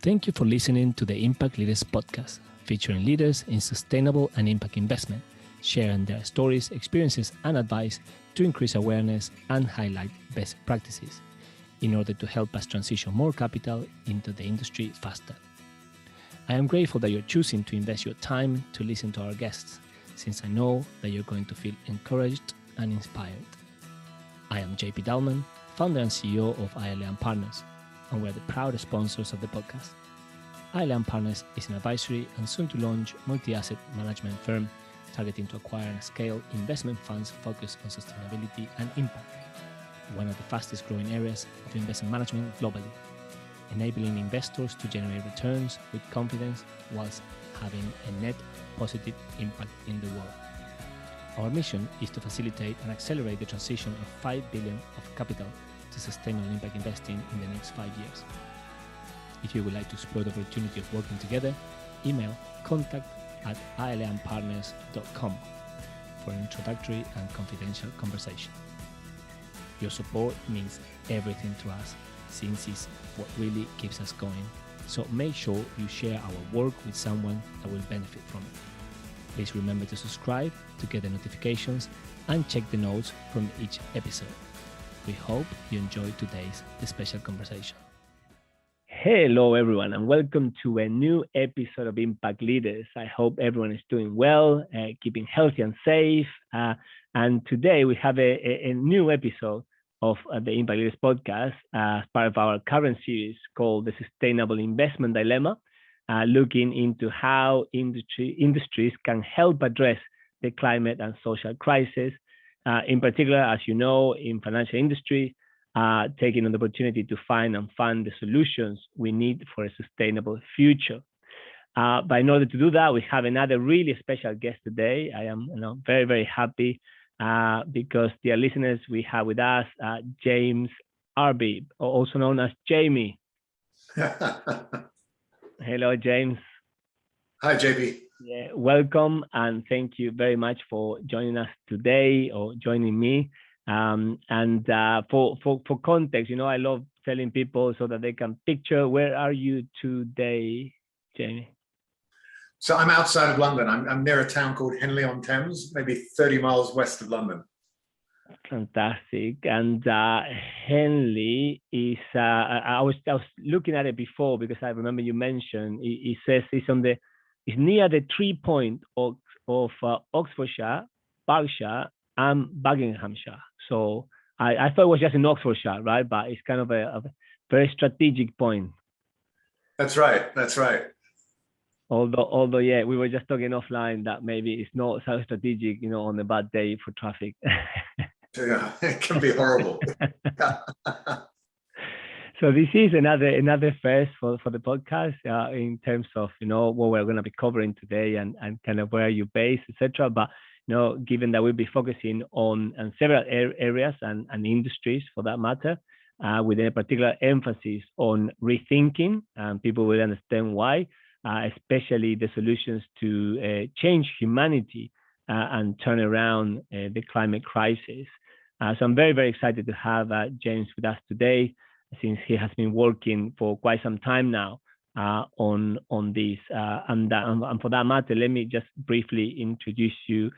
Thank you for listening to the Impact Leaders podcast, featuring leaders in sustainable and impact investment, sharing their stories, experiences, and advice to increase awareness and highlight best practices in order to help us transition more capital into the industry faster. I am grateful that you're choosing to invest your time to listen to our guests, since I know that you're going to feel encouraged and inspired. I am JP Dallmann, founder and CEO of ILA Partners, and we're the proud sponsors of the podcast. ILA Partners is an advisory and soon-to-launch multi-asset management firm targeting to acquire and scale investment funds focused on sustainability and impact, one of the fastest-growing areas of investment management globally, enabling investors to generate returns with confidence whilst having a net positive impact in the world. Our mission is to facilitate and accelerate the transition of 5 billion of capital to sustainable impact investing in the next 5 years. If you would like to explore the opportunity of working together, email contact@ilapartners.com for an introductory and confidential conversation. Your support means everything to us, since it's what really keeps us going. So make sure you share our work with someone that will benefit from it. Please remember to subscribe to get the notifications and check the notes from each episode. We hope you enjoyed today's special conversation. Hello, everyone, and welcome to a new episode of Impact Leaders. I hope everyone is doing well, keeping healthy and safe. And today we have a new episode of the Impact Leaders podcast as part of our current series called The Sustainable Investment Dilemma, looking into how industries can help address the climate and social crisis. In particular, as you know, in financial industry, taking on the opportunity to find and fund the solutions we need for a sustainable future. But in order to do that, we have another really special guest today. I am very, very happy because, dear listeners, we have with us James Arbib, also known as Jamie. Hello, James. Hi, JP. Yeah, welcome, and thank you very much for joining us today, or joining me. For context, I love telling people so that they can picture, where are you today, Jamie? So I'm outside of London. I'm near a town called Henley-on-Thames, maybe 30 miles west of London. Fantastic. And Henley is, I was looking at it before because I remember you mentioned, it says it's near the 3 point of Oxfordshire, Berkshire, and Buckinghamshire. So I thought it was just in Oxfordshire, right? But it's kind of a very strategic point. That's right. That's right. Although, yeah, we were just talking offline that maybe it's not so strategic, on a bad day for traffic. Yeah, it can be horrible. So this is another first for the podcast in terms of, what we're going to be covering today and kind of where you're based, etc. But, given that we'll be focusing on several areas and industries for that matter, with a particular emphasis on rethinking, and people will understand why, especially the solutions to change humanity and turn around the climate crisis. So I'm very, very excited to have James with us today, since he has been working for quite some time now on this. And for that matter, let me just briefly introduce you,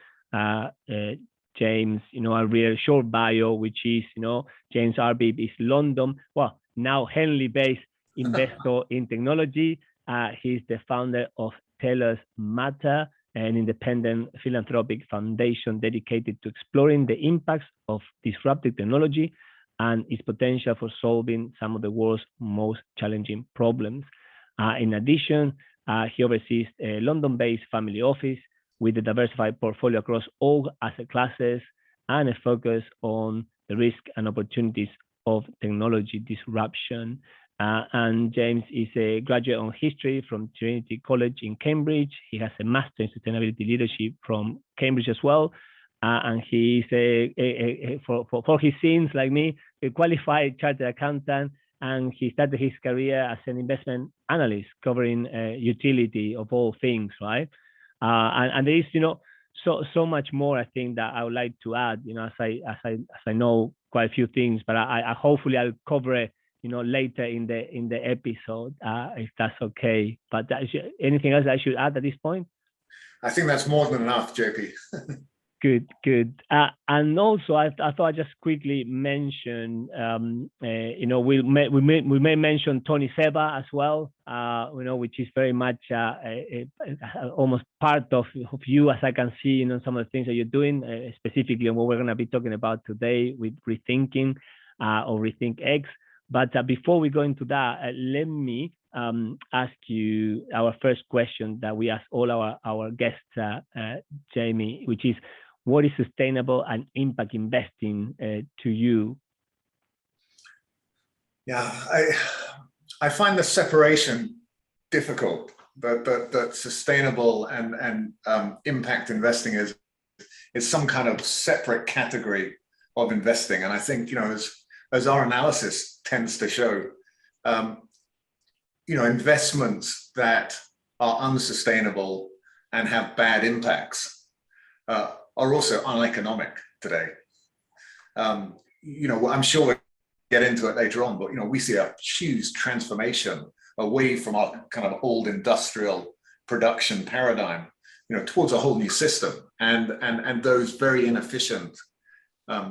James. A real short bio, which is, James Arbib is now Henley-based investor in technology. He's the founder of Tellus, an independent philanthropic foundation dedicated to exploring the impacts of disruptive technology and its potential for solving some of the world's most challenging problems. In addition, he oversees a London-based family office with a diversified portfolio across all asset classes and a focus on the risk and opportunities of technology disruption. And James is a graduate on history from Trinity College in Cambridge. He has a master in sustainability leadership from Cambridge as well. And he's for his sins, like me, a qualified chartered accountant, and he started his career as an investment analyst covering utility of all things, right? And there is, so much more, I think, that I would like to add, as I know quite a few things, but I hopefully I'll cover later in the episode, if that's okay. But anything else I should add at this point? I think that's more than enough, JP. Good. And also, I thought I'd just quickly mention, we may mention Tony Seba as well, which is very much almost part of you, as I can see, some of the things that you're doing, specifically on what we're going to be talking about today with rethinking or RethinkX. But before we go into that, let me ask you our first question that we ask all our guests, Jamie, which is, what is sustainable and impact investing to you? Yeah, I find the separation difficult, but sustainable and impact investing is some kind of separate category of investing. And I think, as our analysis tends to show, investments that are unsustainable and have bad impacts are also uneconomic today. I'm sure we'll get into it later on, but we see a huge transformation away from our kind of old industrial production paradigm, towards a whole new system, and those very inefficient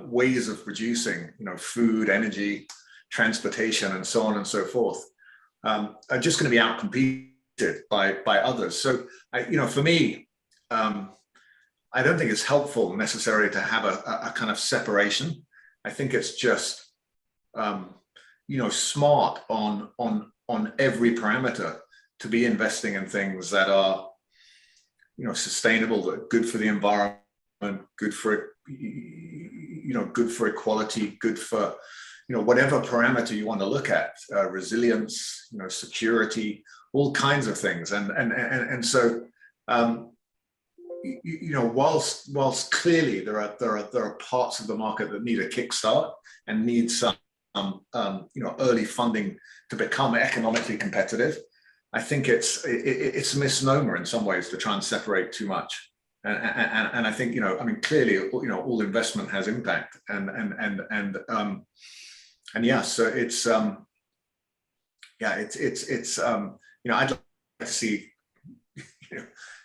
ways of producing, food, energy, transportation, and so on and so forth, are just going to be outcompeted by others. So, for me, I don't think it's helpful necessarily to have a kind of separation. I think it's just, smart on every parameter to be investing in things that are, sustainable, that are good for the environment, good for, good for equality, good for, whatever parameter you want to look at, resilience, security, all kinds of things. And so, whilst clearly there are parts of the market that need a kickstart and need some early funding to become economically competitive, I think it's a misnomer in some ways to try and separate too much. And I think clearly all investment has impact, and yeah, so it's I'd like to see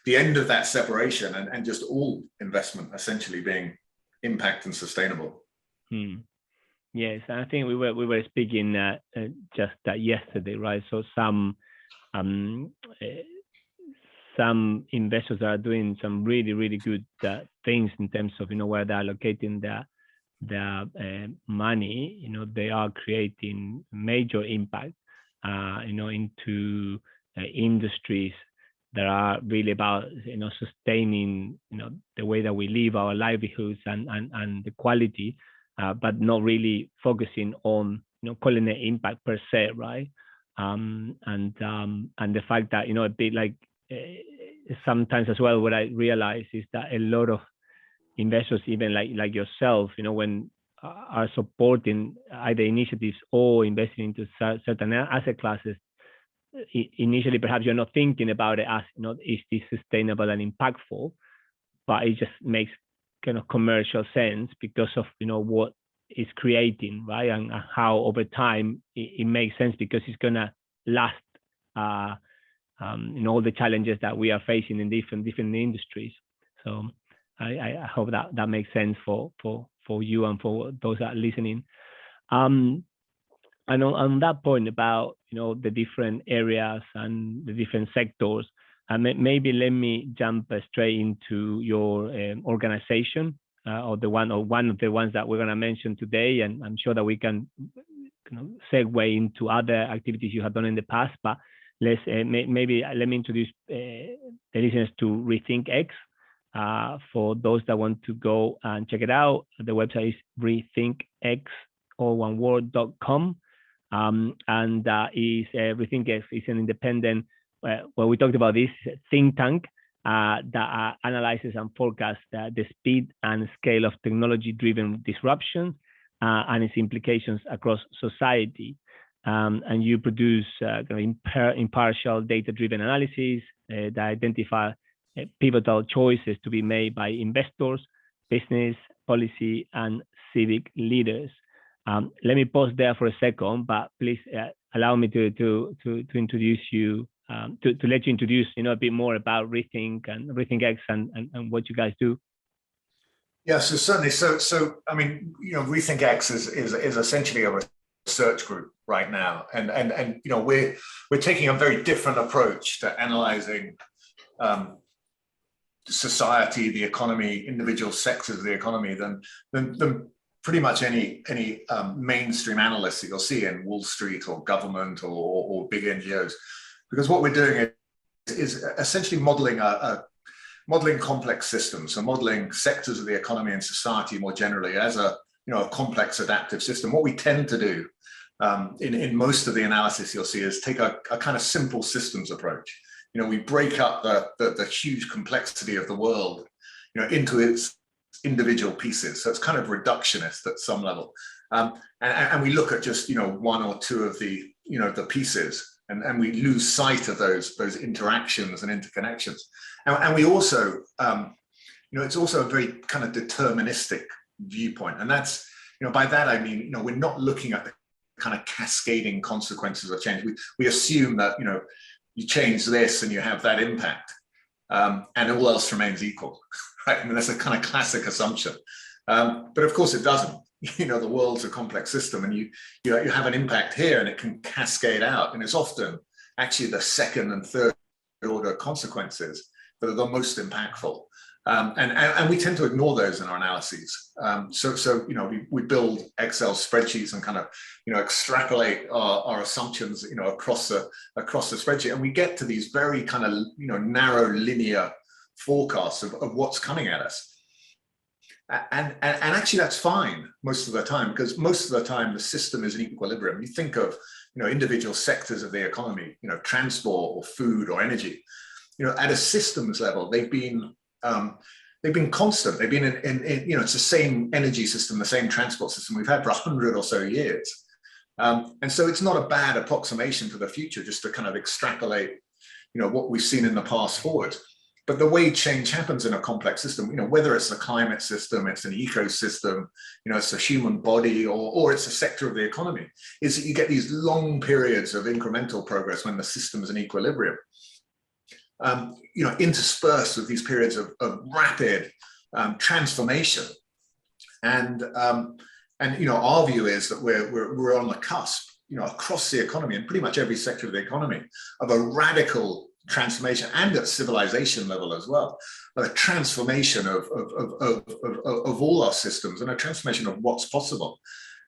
the end of that separation and just all investment essentially being impact and sustainable. Yes, I think we were speaking just yesterday, right? So some investors are doing some really good things in terms of where they're allocating their money. They are creating major impact into industries that are really about sustaining the way that we live our livelihoods and the quality, but not really focusing on calling it impact per se, right? And the fact that a bit like sometimes as well, what I realize is that a lot of investors, even like yourself, when are supporting either initiatives or investing into certain asset classes, initially perhaps you're not thinking about it as is this sustainable and impactful, but it just makes kind of commercial sense because of what it's creating, right? And how over time it makes sense because it's gonna last all the challenges that we are facing in different industries. So I hope that makes sense for you and for those that are listening. And on that point about the different areas and the different sectors, maybe let me jump straight into your organization, or one of the ones that we're going to mention today, and I'm sure that we can segue into other activities you have done in the past. But let me introduce the listeners to RethinkX. For those that want to go and check it out, the website is RethinkX, all one word, .com. And RethinkX is an independent, well, we talked about this, think tank that analyzes and forecasts the speed and scale of technology-driven disruption and its implications across society. And you produce impartial data-driven analysis that identify pivotal choices to be made by investors, business, policy, and civic leaders. Let me pause there for a second, but please allow me to introduce you, to let you introduce, a bit more about Rethink and RethinkX and what you guys do. Yeah, so certainly. So I mean, RethinkX is essentially a research group right now, and we're taking a very different approach to analyzing society, the economy, individual sectors of the economy than pretty much any mainstream analysts that you'll see in Wall Street or government or big NGOs, because what we're doing is essentially modeling modeling complex systems, so modeling sectors of the economy and society more generally as a complex adaptive system. What we tend to do in most of the analysis you'll see is take a kind of simple systems approach. We break up the huge complexity of the world, into its individual pieces. So it's kind of reductionist at some level, and we look at just one or two of the the pieces, and we lose sight of those interactions and interconnections. And we also, it's also a very kind of deterministic viewpoint, and that's by that I mean we're not looking at the kind of cascading consequences of change. We assume that you change this and you have that impact, and all else remains equal, right? I mean, that's a kind of classic assumption, but of course it doesn't. The world's a complex system, and you have an impact here, and it can cascade out, and it's often actually the second and third order consequences that are the most impactful, and we tend to ignore those in our analyses. So we build Excel spreadsheets and kind of extrapolate our assumptions across the spreadsheet, and we get to these very kind of narrow linear forecasts of what's coming at us. And actually that's fine most of the time, because most of the time the system is in equilibrium. You think of individual sectors of the economy, transport or food or energy, at a systems level they've been constant. They've been in it's the same energy system, the same transport system we've had for 100 or so years, and so it's not a bad approximation for the future just to kind of extrapolate what we've seen in the past forward. But the way change happens in a complex system, whether it's a climate system, it's an ecosystem, it's a human body, or it's a sector of the economy, is that you get these long periods of incremental progress when the system is in equilibrium, interspersed with these periods of rapid transformation. And our view is that we're on the cusp, across the economy and pretty much every sector of the economy, of a radical transformation, and at civilization level as well, a transformation of all our systems, and a transformation of what's possible.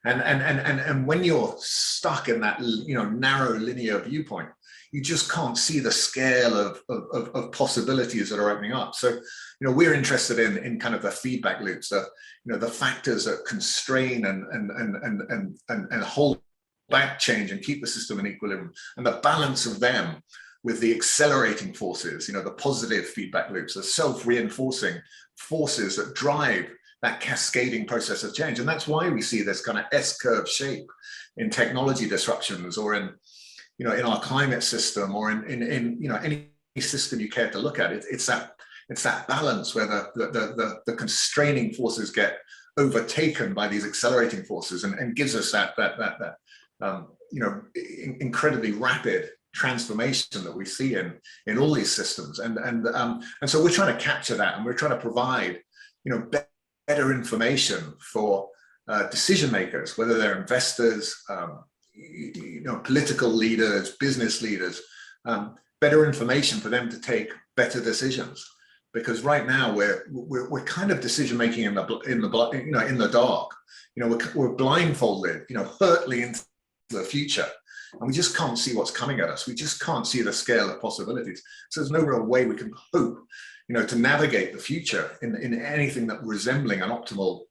And when you're stuck in that narrow linear viewpoint, you just can't see the scale of possibilities that are opening up. So we're interested in kind of the feedback loops, the factors that constrain and hold back change and keep the system in equilibrium, and the balance of them with the accelerating forces, the positive feedback loops, the self-reinforcing forces that drive that cascading process of change. And that's why we see this kind of S-curve shape in technology disruptions, or in our climate system, or in any system you care to look at. It's that balance where the constraining forces get overtaken by these accelerating forces, and gives us that incredibly rapid transformation that we see in all these systems. And so we're trying to capture that, and we're trying to provide better information for decision makers, whether they're investors, political leaders, business leaders, better information for them to take better decisions. Because right now we're kind of decision making in the dark. We're blindfolded, hurtling into the future, and we just can't see what's coming at us. We just can't see the scale of possibilities. So there's no real way we can hope, to navigate the future in anything that resembling an optimal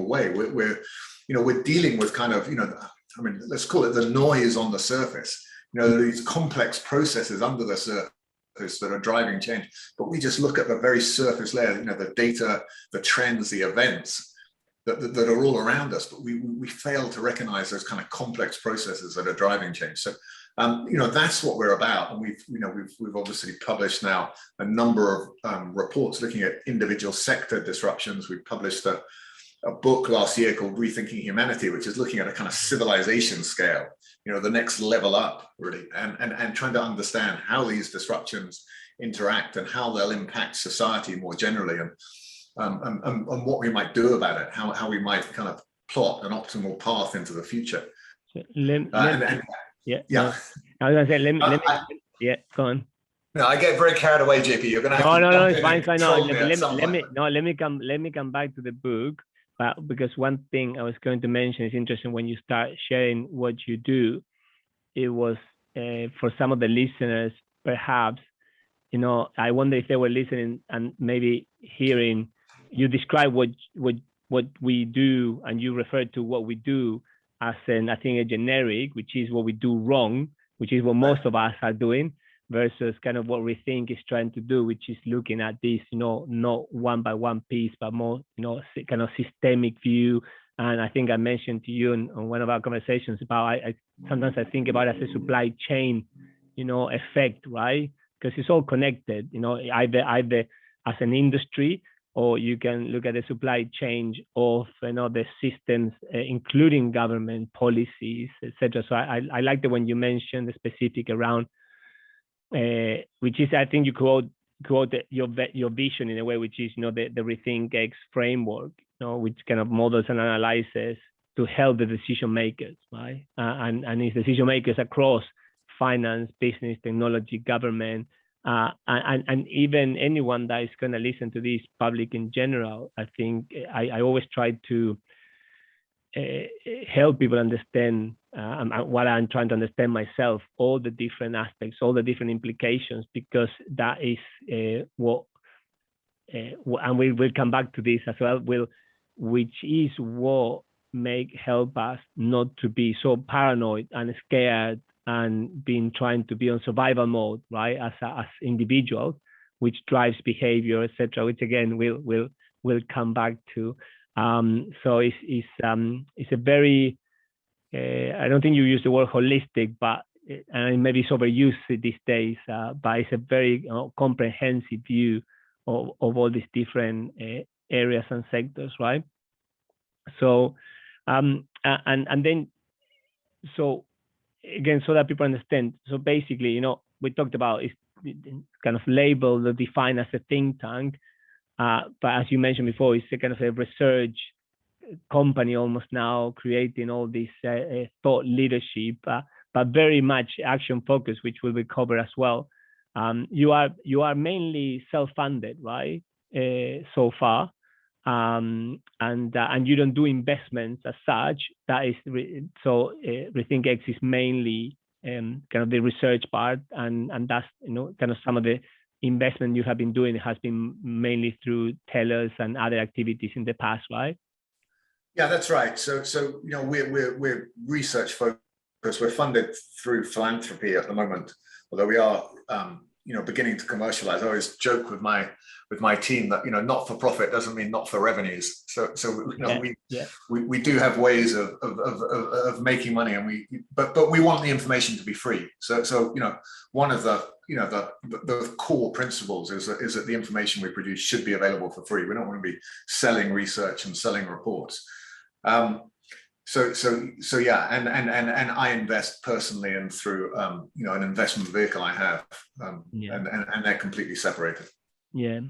way. We're dealing with kind of, let's call it the noise on the surface. These complex processes under the surface that are driving change. But we just look at the very surface layer, the data, the trends, the events that are all around us, but we fail to recognize those kind of complex processes that are driving change. So that's what we're about. And we've obviously published now a number of reports looking at individual sector disruptions. We've published a a book last year called Rethinking Humanity, which is looking at a kind of civilization scale, the next level up, really, and trying to understand how these disruptions interact and how they'll impact society more generally, and what we might do about it, how we might kind of plot an optimal path into the future. Yeah. Yeah. I was gonna say, let me yeah, go on. No, I get very carried away, JP. You're gonna have to no, it's fine. Let me come back to the book, but because one thing I was going to mention is interesting when you start sharing what you do. It was for some of the listeners, perhaps, I wonder if they were listening and maybe hearing you describe what we do, and you refer to what we do as I think a generic, which is what we do wrong, which is what most of us are doing, versus kind of what Rethink is trying to do, which is looking at this, not one by one piece, but more, kind of systemic view. And I think I mentioned to you on one of our conversations about, I sometimes I think about it as a supply chain, effect, right? Because it's all connected, either as an industry, or you can look at the supply chain of the systems, including government policies, etc. So I like the when you mentioned the specific around, which is, I think you quote your vision in a way, which is the RethinkX framework, which kind of models and analyzes to help the decision makers, right? And it's decision makers across finance, business, technology, government, and even anyone that is going to listen to this, public in general. I think I always try to help people understand what I'm trying to understand myself, all the different aspects, all the different implications, because that is and we will come back to this as well, which is what help us not to be so paranoid and scared and trying to be on survival mode, right? As individuals, which drives behavior, etc. Which again we'll come back to. So it's a very I don't think you use the word holistic, but and maybe it's overused these days. But it's a very comprehensive view of all these different areas and sectors, right? So and then so again, so that people understand. So basically, we talked about is kind of labeled or defined as a think tank. But as you mentioned before, it's a kind of a research company almost now, creating all this thought leadership, but very much action focused, which will be covered as well. You are mainly self-funded, right? So far, and you don't do investments as such. That is RethinkX is mainly kind of the research part, and that's kind of some of the investment you have been doing has been mainly through Tellus and other activities in the past, right? Yeah, that's right. So we're research focused. We're funded through philanthropy at the moment, although we are beginning to commercialize. I always joke with my team that not for profit doesn't mean not for revenues. So we do have ways of making money, and but we want the information to be free. So one of the core principles is that the information we produce should be available for free. We don't want to be selling research and selling reports. So yeah, and I invest personally and through an investment vehicle I have, and they're completely separated. Yeah.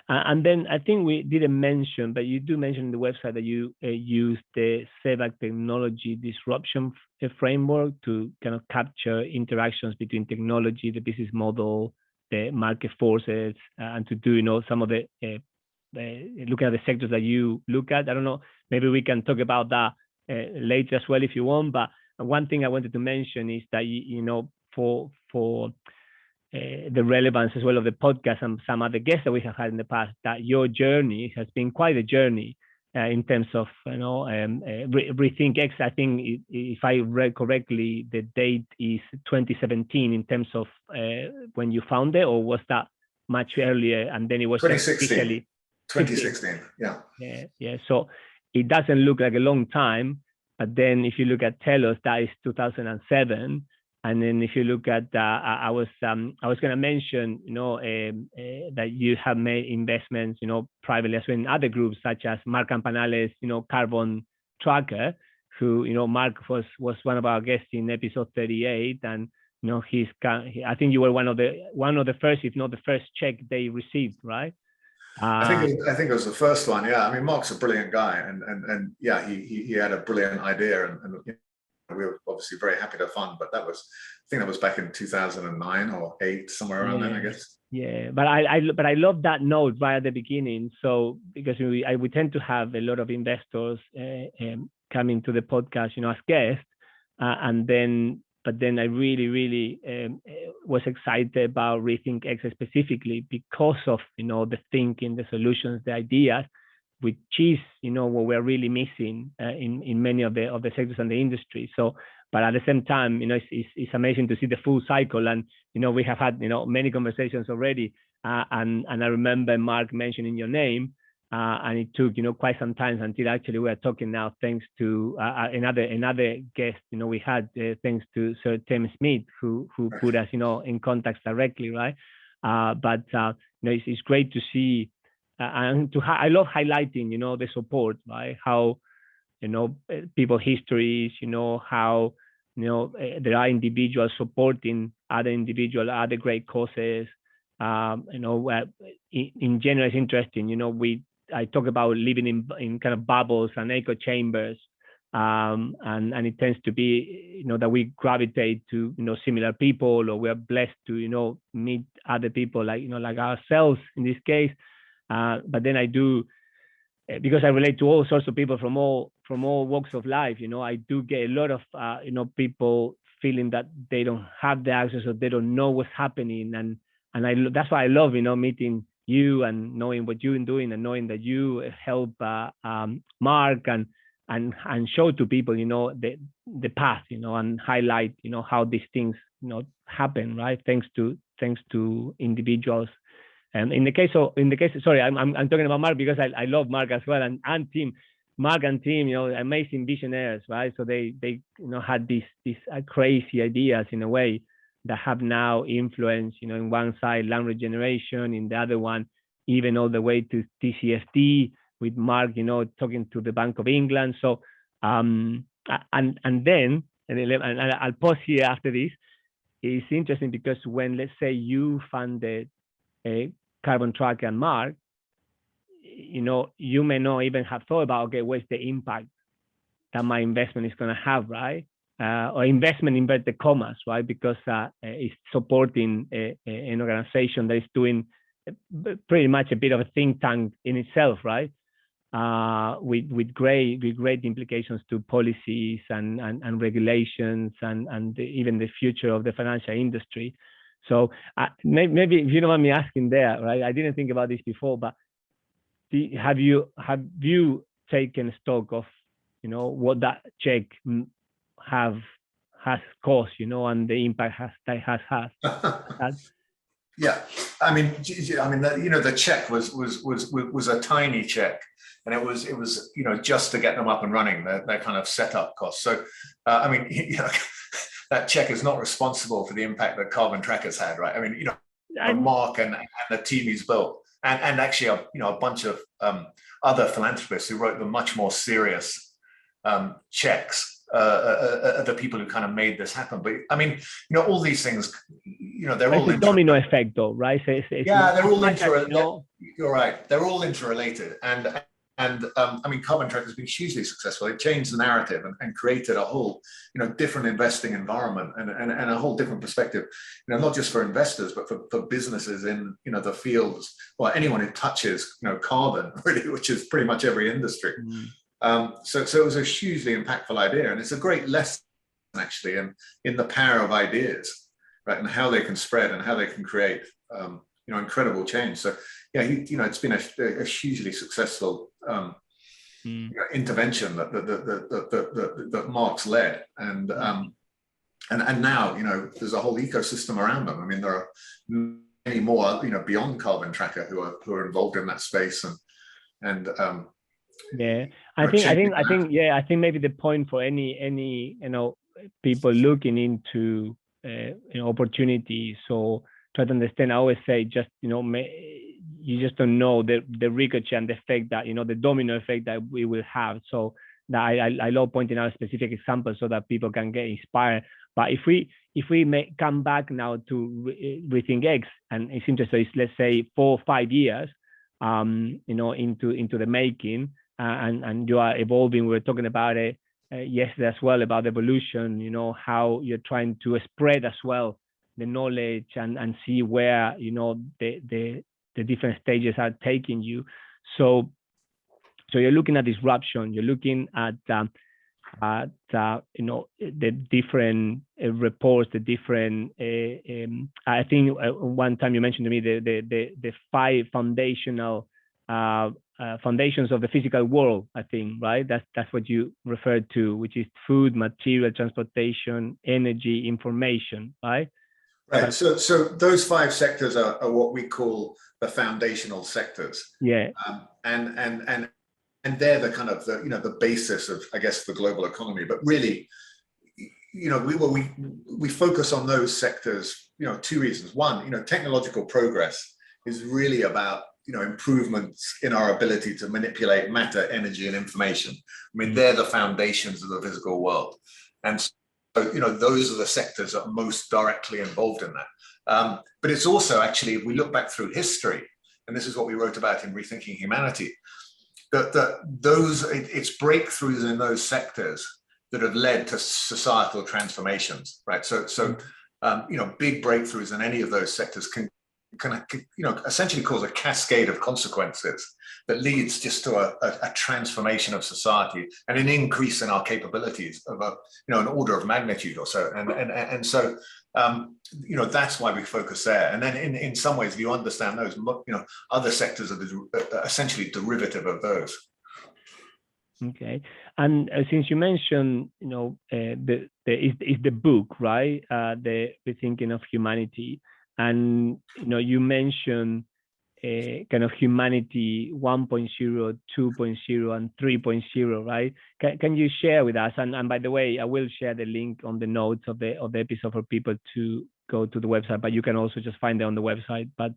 And then I think we didn't mention, but you do mention in the website that you use the SEVAC technology disruption framework to kind of capture interactions between technology, the business model, the market forces, and to do some of the looking at the sectors that you look at. I don't know, maybe we can talk about that later as well if you want. But one thing I wanted to mention is that for the relevance as well of the podcast and some other guests that we have had in the past, that your journey has been quite a journey in terms of RethinkX. I think if I read correctly, the date is 2017 in terms of when you found it, or was that much earlier and then it was 2016? 2016, yeah. So it doesn't look like a long time, but then if you look at Tellus, that is 2007. And then if you look at, I was going to mention, that you have made investments, privately as well in other groups such as Mark Campanale's, Carbon Tracker, who, Mark was one of our guests in episode 38, and I think you were one of the first, if not the first check they received, right? I think it was the first one. Yeah, I mean, Mark's a brilliant guy, and yeah, he had a brilliant idea, and we were obviously very happy to fund. But I think that was back in 2009 or 8, somewhere around then, I guess. Yeah, but I love that note right at the beginning. So because we tend to have a lot of investors coming to the podcast, as guests, but then I really was excited about RethinkX specifically because of the thinking, the solutions, the ideas, which is what we're really missing in many of the sectors and the industry. So, but at the same time, it's amazing to see the full cycle, and we have had many conversations already, and I remember Mark mentioning your name. And it took quite some time until actually we are talking now, thanks to another guest we had, thanks to Sir Tim Smith, who put us in contact directly, right? But it's great to see, and I love highlighting the support, right? How people's histories, how there are individuals supporting other individuals, other great causes. In general, it's interesting. I talk about living in kind of bubbles and echo chambers, and it tends to be that we gravitate to similar people, or we are blessed to meet other people like ourselves in this case. But then I do, because I relate to all sorts of people from all walks of life. I do get a lot of people feeling that they don't have the access, or they don't know what's happening, and that's why I love meeting you and knowing what you're doing, and knowing that you help Mark and show to people the path, and highlight how these things happen, right? Thanks to individuals. And in the case, sorry, I'm talking about Mark because I love Mark as well, and team. Mark and team, amazing visionaries, right? So they had these crazy ideas in a way that have now influenced, in one side land regeneration, in the other one even all the way to TCFD with Mark, talking to the Bank of England. So and then I'll pause here after this. It's interesting because when, let's say, you funded a Carbon Tracker and Mark, you may not even have thought about, okay, what's the impact that my investment is going to have, right? Or investment in inverted commas, right? Because it's supporting an organization that is doing pretty much a bit of a think tank in itself, right? With great implications to policies and regulations and even the future of the financial industry. So maybe if you don't mind me asking there, right? I didn't think about this before, but have you taken stock of what that check has caused, and the impact that has had? Yeah, I mean, the check was a tiny check, and it was just to get them up and running, their kind of setup costs. So, that check is not responsible for the impact that Carbon Tracker's had, right? I mean, Mark and the team he's built, and actually a bunch of other philanthropists who wrote the much more serious checks. The people who kind of made this happen. But I mean, all these things, they're all a domino effect, though, right? So they're all interrelated. You're right. They're all interrelated, and I mean, Carbon Tracker has been hugely successful. It changed the narrative and created a whole, different investing environment and a whole different perspective. Not just for investors, but for businesses in the fields, or anyone who touches carbon, really, which is pretty much every industry. So it was a hugely impactful idea, and it's a great lesson actually in the power of ideas, right, and how they can spread and how they can create incredible change. So yeah, it's been a hugely successful intervention that Mark's led, and now there's a whole ecosystem around them. I mean, there are many more beyond Carbon Tracker who are involved in that space, and yeah, I think maybe the point for any people looking into opportunity. So try to understand. I always say, just you just don't know the ricochet and the effect that the domino effect that we will have. So that I love pointing out specific examples so that people can get inspired. But if we may come back now to RethinkX, and it's interesting, so let's say 4 or 5 years, into the making, and you are evolving. We were talking about it yesterday as well, about evolution. How you're trying to spread as well the knowledge and see where the different stages are taking you. So you're looking at disruption. You're looking at the different reports, the different. I think one time you mentioned to me the 5 foundational foundations of the physical world. I think, right? That's what you referred to, which is food, material, transportation, energy, information, right? Right. So those 5 sectors are what we call the foundational sectors. Yeah. And they're the kind of the basis of, I guess, the global economy. But really, we focus on those sectors, 2 reasons. One, technological progress is really about improvements in our ability to manipulate matter, energy, and information. I mean, they're the foundations of the physical world, and so those are the sectors that are most directly involved in that. But it's also, actually, if we look back through history, and this is what we wrote about in Rethinking Humanity, it's breakthroughs in those sectors that have led to societal transformations, right? So big breakthroughs in any of those sectors can essentially cause a cascade of consequences that leads just to a transformation of society and an increase in our capabilities of an order of magnitude or so. And so that's why we focus there. And then in some ways, if you understand those, other sectors are essentially derivative of those. Okay. And since you mentioned, the book, right? The Rethinking of Humanity. And you mentioned kind of humanity 1.0, 2.0, and 3.0, right? Can you share with us? And by the way, I will share the link on the notes of the episode for people to go to the website, but you can also just find it on the website. But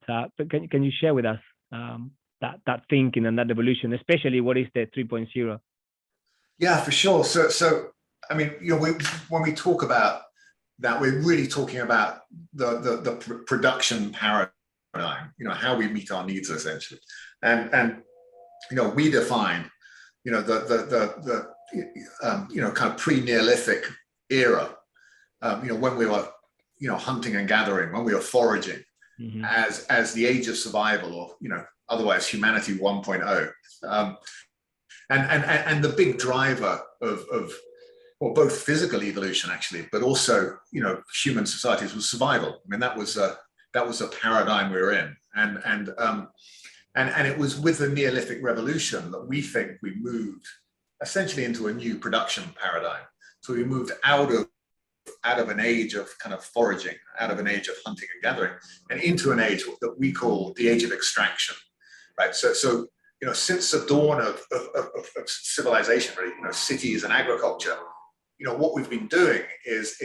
can you share with us that thinking and that evolution, especially what is the 3.0? Yeah, for sure. So I mean, when we talk about that, we're really talking about the production paradigm, how we meet our needs, essentially. And we define, the kind of pre-Neolithic era, when we were, hunting and gathering, when we were foraging, mm-hmm. as the age of survival, or, otherwise humanity 1.0. And the big driver of both physical evolution, actually, but also, human societies was survival. I mean, that was a paradigm we were in, and it was with the Neolithic Revolution that we think we moved essentially into a new production paradigm. So we moved out of an age of kind of foraging, out of an age of hunting and gathering, and into an age that we call the age of extraction, right? So since the dawn of civilization, really, cities and agriculture, what we've been doing is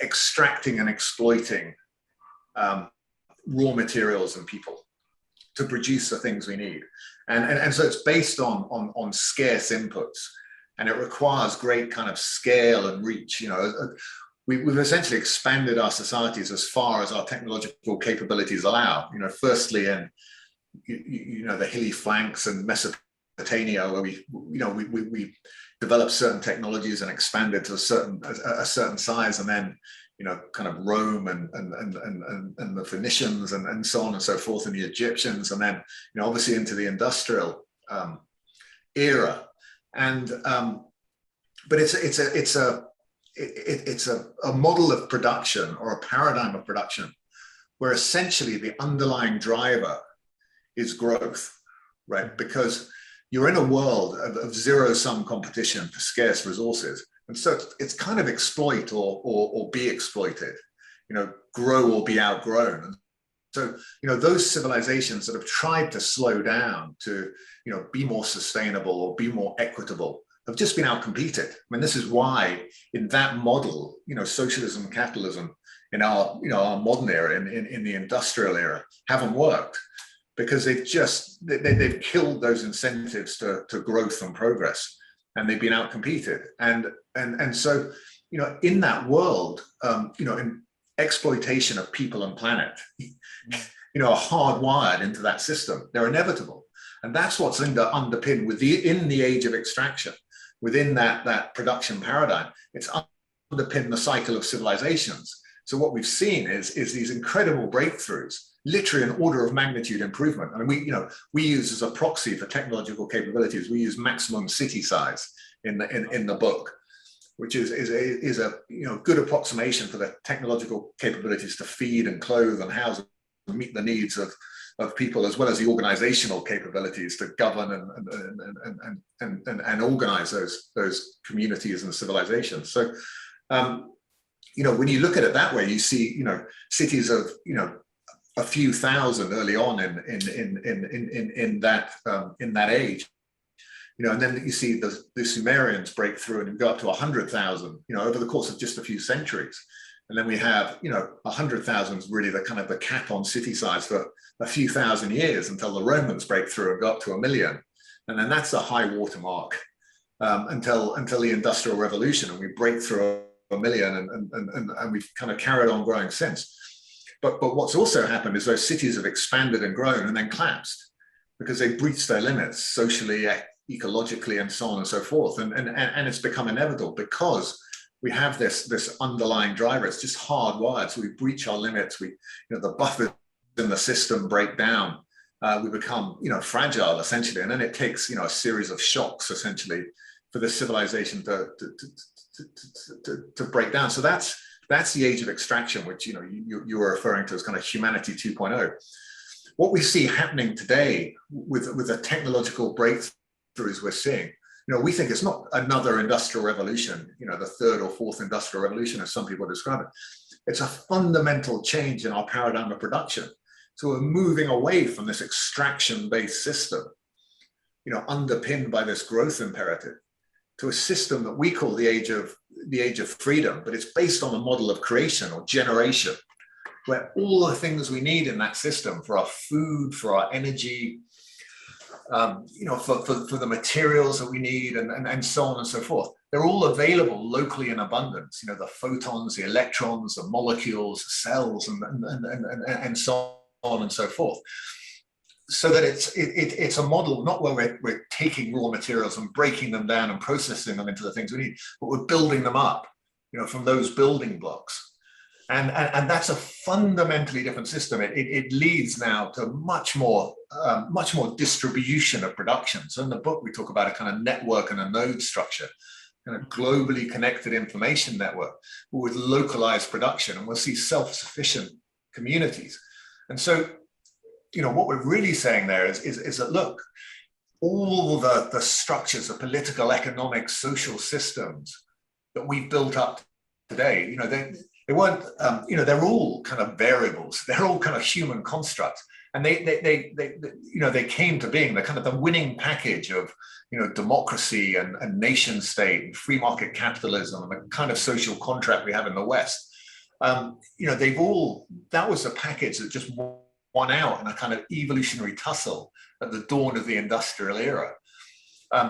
extracting and exploiting raw materials and people to produce the things we need, and so it's based on scarce inputs, and it requires great kind of scale and reach. We've essentially expanded our societies as far as our technological capabilities allow. Firstly in the hilly flanks and Mesopotamia, where we developed certain technologies and expanded to a certain size, and then kind of Rome and the Phoenicians and so on and so forth, and the Egyptians, and then obviously into the industrial era. And but it's a model of production, or a paradigm of production, where essentially the underlying driver is growth, right? Because you're in a world of zero-sum competition for scarce resources. And so it's kind of exploit or be exploited, grow or be outgrown. And so, those civilizations that have tried to slow down to, be more sustainable or be more equitable, have just been outcompeted. I mean, this is why in that model, socialism and capitalism in our, our modern era, in the industrial era, haven't worked, because they've killed those incentives to growth and progress, and they've been outcompeted. And so, in that world, in exploitation of people and planet, are hardwired into that system. They're inevitable. And that's what's underpinned in the age of extraction, within that production paradigm. It's underpinned the cycle of civilizations. So what we've seen is these incredible breakthroughs, literally an order of magnitude improvement. I mean, we use as a proxy for technological capabilities, we use maximum city size in the book, which is a good approximation for the technological capabilities to feed and clothe and house and meet the needs of people, as well as the organizational capabilities to govern and organize those communities and civilizations. So, when you look at it that way, you see, cities of, a few thousand early on in that age, and then you see the Sumerians break through and go up to 100,000, over the course of just a few centuries. And then we have, 100,000 is really the kind of the cap on city size for a few thousand years, until the Romans break through and go up to 1 million. And then that's the high watermark until the Industrial Revolution, and we break through 1 million, and we've kind of carried on growing since. But what's also happened is those cities have expanded and grown and then collapsed, because they breached their limits socially, ecologically, and so on and so forth. And it's become inevitable, because we have this underlying driver. It's just hardwired. So we breach our limits. The buffers in the system break down. We become, fragile, essentially. And then it takes, a series of shocks, essentially, for the civilization to break down. So that's the age of extraction, which, you were referring to as kind of humanity 2.0. What we see happening today with the technological breakthroughs we're seeing, we think it's not another industrial revolution, the third or fourth industrial revolution, as some people describe it. It's a fundamental change in our paradigm of production. So we're moving away from this extraction-based system, underpinned by this growth imperative, to a system that we call the age of freedom, but it's based on a model of creation or generation, where all the things we need in that system, for our food, for our energy, for the materials that we need, and so on and so forth, they're all available locally in abundance. The photons, the electrons, the molecules, the cells, and so on and so forth. So that it's a model not where we're taking raw materials and breaking them down and processing them into the things we need, but we're building them up, from those building blocks. And that's a fundamentally different system. It leads now to much more distribution of production. So in the book, we talk about a kind of network and a node structure, kind of globally connected information network with localized production, and we'll see self-sufficient communities. And so, what we're really saying there is that, look, all the structures, the political, economic, social systems that we've built up today, they weren't, they're all kind of variables. They're all kind of human constructs, and they came to being. They're kind of the winning package of, democracy and nation state and free market capitalism and the kind of social contract we have in the West. That was a package that just won out in a kind of evolutionary tussle at the dawn of the industrial era,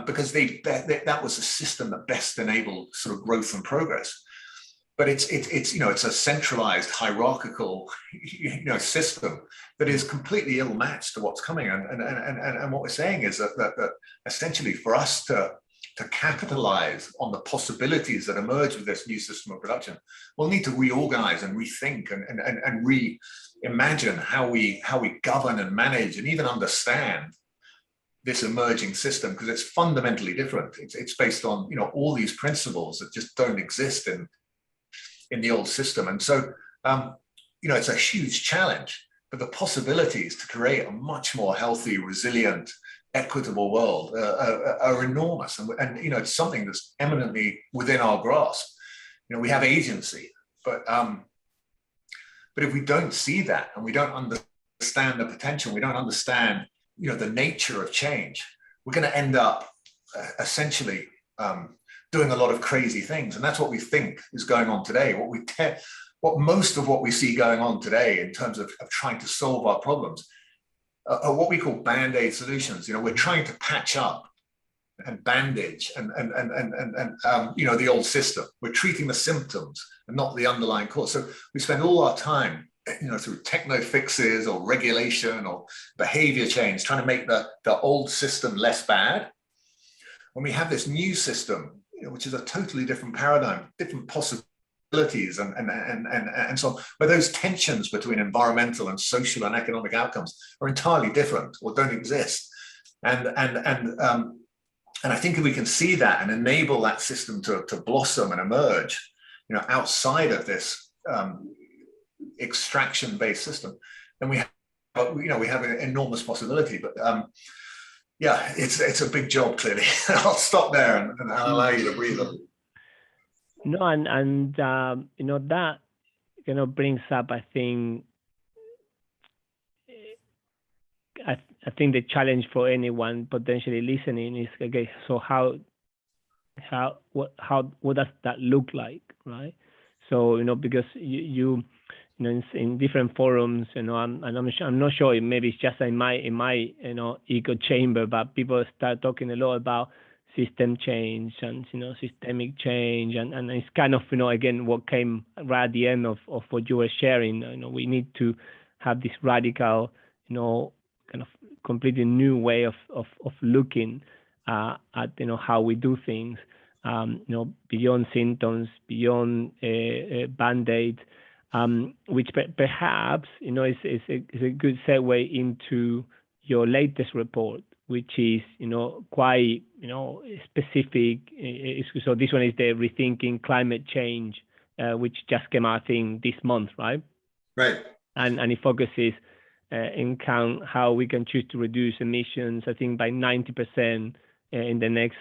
because that was a system that best enabled sort of growth and progress. But it's a centralized hierarchical system that is completely ill-matched to what's coming. And what we're saying is that essentially, for us to capitalize on the possibilities that emerge with this new system of production, we'll need to reorganize and rethink and reimagine how we govern and manage and even understand this emerging system, because it's fundamentally different. It's based on all these principles that just don't exist in the old system. And so it's a huge challenge, but the possibilities to create a much more healthy, resilient, equitable world are enormous, and it's something that's eminently within our grasp. We have agency, but if we don't see that and we don't understand the potential, we don't understand the nature of change, we're going to end up essentially doing a lot of crazy things. And that's what we think is going on today. What most of what we see going on today in terms of trying to solve our problems are what we call band-aid solutions. We're trying to patch up and bandage and the old system. We're treating the symptoms and not the underlying cause. So we spend all our time, through techno fixes or regulation or behavior change, trying to make the old system less bad. When we have this new system, which is a totally different paradigm, different possibilities, and so on, where those tensions between environmental and social and economic outcomes are entirely different or don't exist. And I think if we can see that and enable that system to blossom and emerge, outside of this extraction-based system, then we have an enormous possibility. But it's a big job, clearly. I'll stop there and I'll allow you to breathe on. No, and that brings up, I think, I think the challenge for anyone potentially listening is, okay, so what does that look like, right? So because you in different forums, I'm not sure, maybe it's just in my echo chamber, but people start talking a lot about system change and systemic change, and it's kind of again what came right at the end of what you were sharing. We need to have this radical kind of completely new way of looking at how we do things, beyond symptoms, beyond band-aids, which perhaps is a good segue into your latest report, which is quite specific. So this one is the Rethinking Climate Change, which just came out, I think, this month, right? Right. And it focuses in how we can choose to reduce emissions, I think, by 90% in the next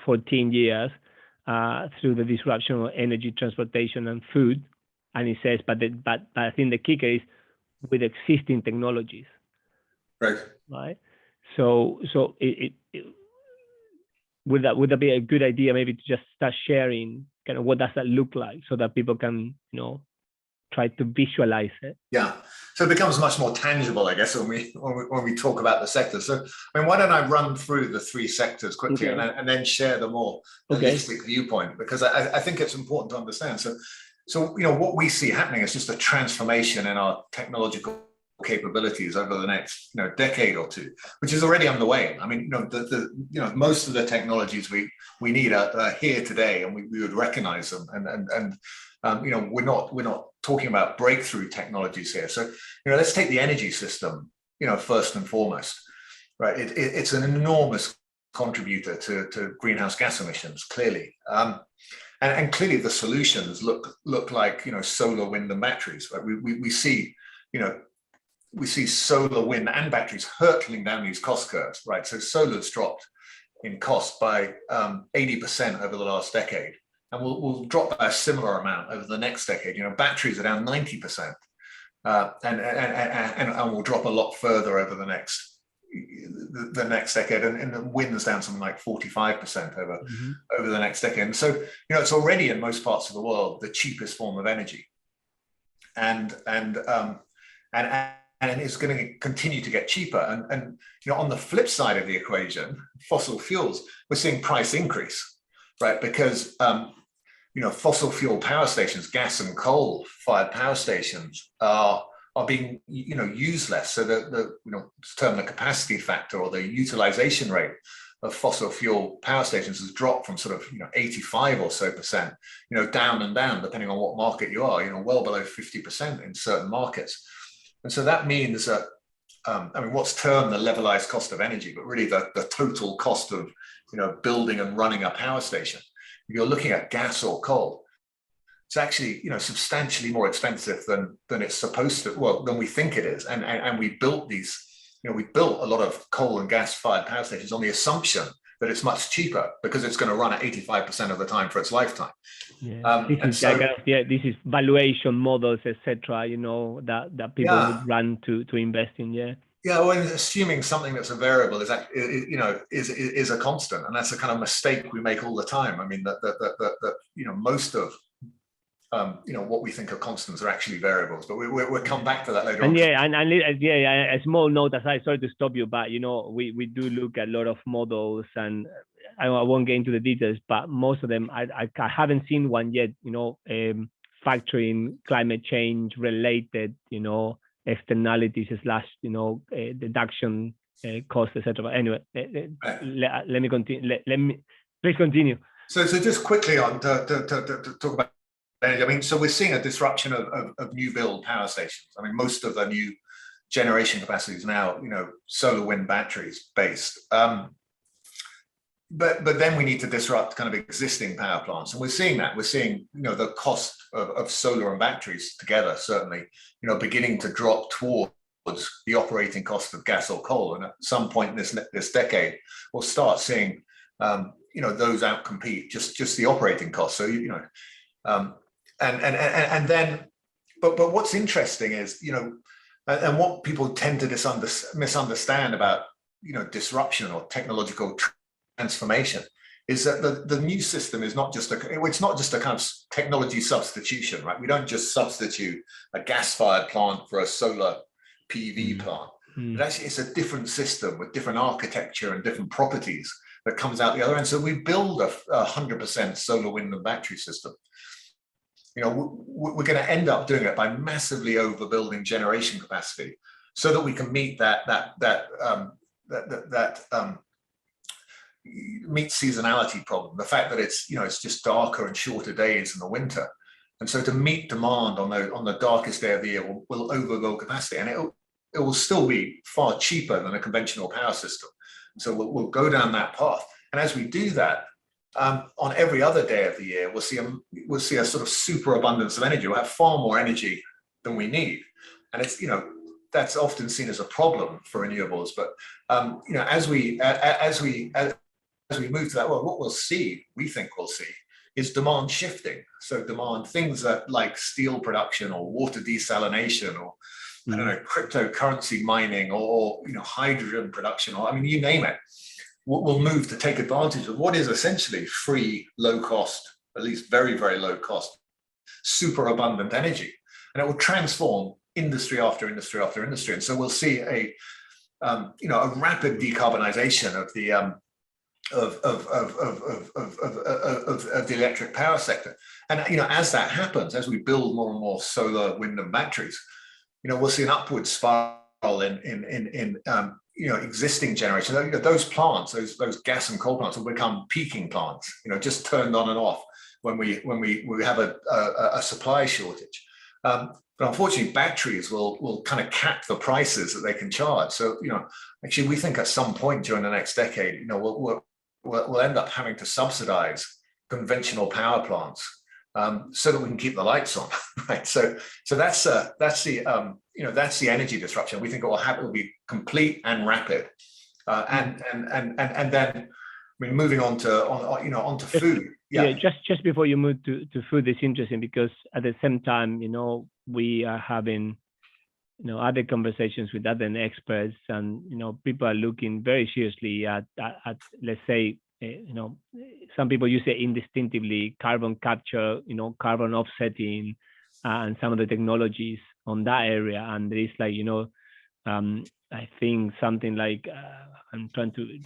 14 years through the disruption of energy, transportation, and food. And it says, but I think the kicker is with existing technologies. Right. So would that be a good idea, maybe, to just start sharing kind of what does that look like, so that people can try to visualize it? Yeah. So it becomes much more tangible, I guess, when we talk about the sectors. So why don't I run through the three sectors quickly, okay, and then share the more holistic viewpoint, because I think it's important to understand. So what we see happening is just a transformation in our technological capabilities over the next decade or two, which is already underway. I mean, most of the technologies we need are here today, and we would recognize them, and we're not talking about breakthrough technologies here. So let's take the energy system first and foremost, right? It's an enormous contributor to greenhouse gas emissions, clearly, and clearly the solutions look like solar, wind, and batteries, right? We see solar, wind, and batteries hurtling down these cost curves, right? So solar's dropped in cost by 80% over the last decade, and we'll drop by a similar amount over the next decade. Batteries are down 90%, and will drop a lot further over the next decade, and the wind's down something like 45% over the next decade. And so it's already in most parts of the world the cheapest form of energy, and it's going to continue to get cheaper. And on the flip side of the equation, fossil fuels, we're seeing price increase, right? Because fossil fuel power stations, gas and coal fired power stations, are being used less. So the term the capacity factor, or the utilization rate of fossil fuel power stations, has dropped from sort of 85 or so percent, down and down, depending on what market you are, well below 50% in certain markets. And so that means that, what's termed the levelized cost of energy, but really the total cost of, building and running a power station. If you're looking at gas or coal, it's actually, substantially more expensive than it's supposed to, than we think it is. And we built we built a lot of coal and gas fired power stations on the assumption that it's much cheaper because it's going to run at 85% of the time for its lifetime. Yeah. This is valuation models, etc. That people would run to invest in. Yeah. Yeah, well, assuming something that's a variable is a constant, and that's a kind of mistake we make all the time. I mean, that most of what we think are constants are actually variables, but we'll come back to that later on. And yeah, yeah, a small note aside, sorry to stop you, but we do look at a lot of models, and I won't get into the details, but most of them I haven't seen one yet, factoring climate change related, externalities slash, deduction costs, etc. But anyway, let me continue. Let me please continue. So just quickly on to talk about energy. I mean, so we're seeing a disruption of new build power stations. I mean, most of the new generation capacities now, solar wind batteries based. But then we need to disrupt kind of existing power plants, and we're seeing that. We're seeing the cost of solar and batteries together certainly beginning to drop towards the operating cost of gas or coal, and at some point this decade we'll start seeing those outcompete just the operating costs. So and then but what's interesting is and what people tend to misunderstand about disruption or technological transformation is that the new system is not just it's not just a kind of technology substitution, right? We don't just substitute a gas-fired plant for a solar PV plant. But actually it's a different system with different architecture and different properties that comes out the other end. So we build a 100% solar wind and battery system. We're going to end up doing it by massively overbuilding generation capacity so that we can meet meet seasonality problem, the fact that it's just darker and shorter days in the winter, and so to meet demand on the darkest day of the year, we'll overbuild capacity, and it will still be far cheaper than a conventional power system. So we'll go down that path, and as we do that, on every other day of the year, we'll see a sort of super abundance of energy. We'll have far more energy than we need, and it's that's often seen as a problem for renewables. But as we move to that world, what we think we'll see, is demand shifting. So demand, things that like steel production or water desalination or I don't know, cryptocurrency mining or hydrogen production, or I mean, you name it, will move to take advantage of what is essentially free, low cost, at least very, very low cost, super abundant energy, and it will transform industry after industry after industry. And so we'll see a rapid decarbonization of the of the electric power sector. And as that happens, as we build more and more solar, wind, and batteries, we'll see an upward spiral in existing generation. Those plants, those gas and coal plants, will become peaking plants. Just turned on and off when we have a supply shortage. But unfortunately, batteries will kind of cap the prices that they can charge. So actually, we think at some point during the next decade, we'll end up having to subsidize conventional power plants so that we can keep the lights on, right? So that's the energy disruption. We think it will happen. It will be complete and rapid, and then moving on to food. Yeah, just before you move to food, it's interesting because at the same time, we are having other conversations with other experts, and people are looking very seriously at let's say some people use it indistinctively, carbon capture, carbon offsetting, and some of the technologies on that area. And there is like I think something like I'm trying to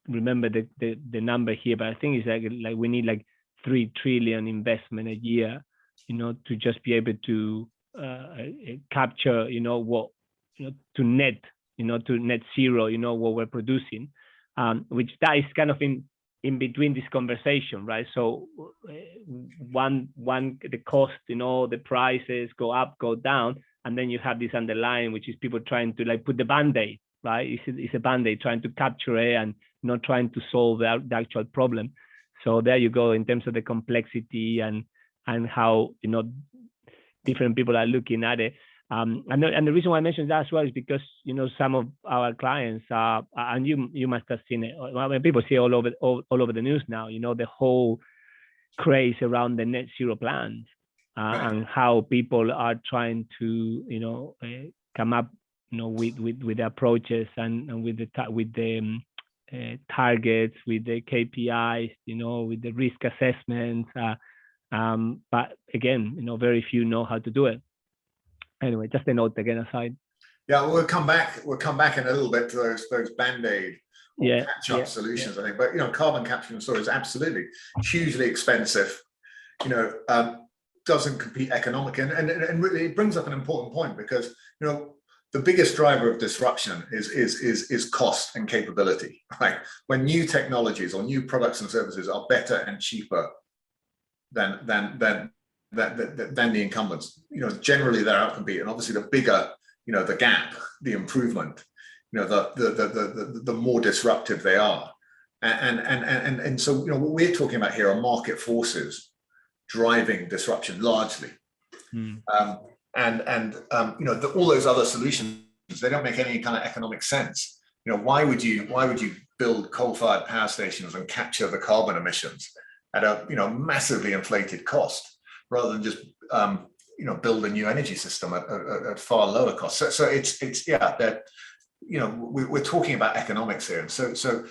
remember the number here, but I think it's like we need like 3 trillion investment a year, to just be able to capture, what, to net zero, what we're producing, which that is kind of in between this conversation, right? So one the cost, the prices go up, go down, and then you have this underlying, which is people trying to like put the band-aid, right? It's a band-aid, trying to capture it and not trying to solve the actual problem. So there you go in terms of the complexity and how different people are looking at it. And the reason why I mentioned that as well is because some of our clients are, and you must have seen it. Well, people see all over the news now. The whole craze around the net zero plans and how people are trying to come up with the approaches and with the targets, with the KPIs, with the risk assessments. But again, very few know how to do it. Anyway, just a note again aside. Yeah, we'll come back in a little bit to those band-aid or catch-up solutions, I think. But carbon capture and storage is absolutely hugely expensive. Doesn't compete economically, and really it brings up an important point, because the biggest driver of disruption is cost and capability. Right? When new technologies or new products and services are better and cheaper than the incumbents, generally they're outcompete. And obviously the bigger the gap, the improvement, the more disruptive they are. And so what we're talking about here are market forces driving disruption largely. All those other solutions, they don't make any kind of economic sense. Why would you build coal-fired power stations and capture the carbon emissions at a massively inflated cost, rather than just build a new energy system at far lower cost? So it's that we're talking about economics here. And so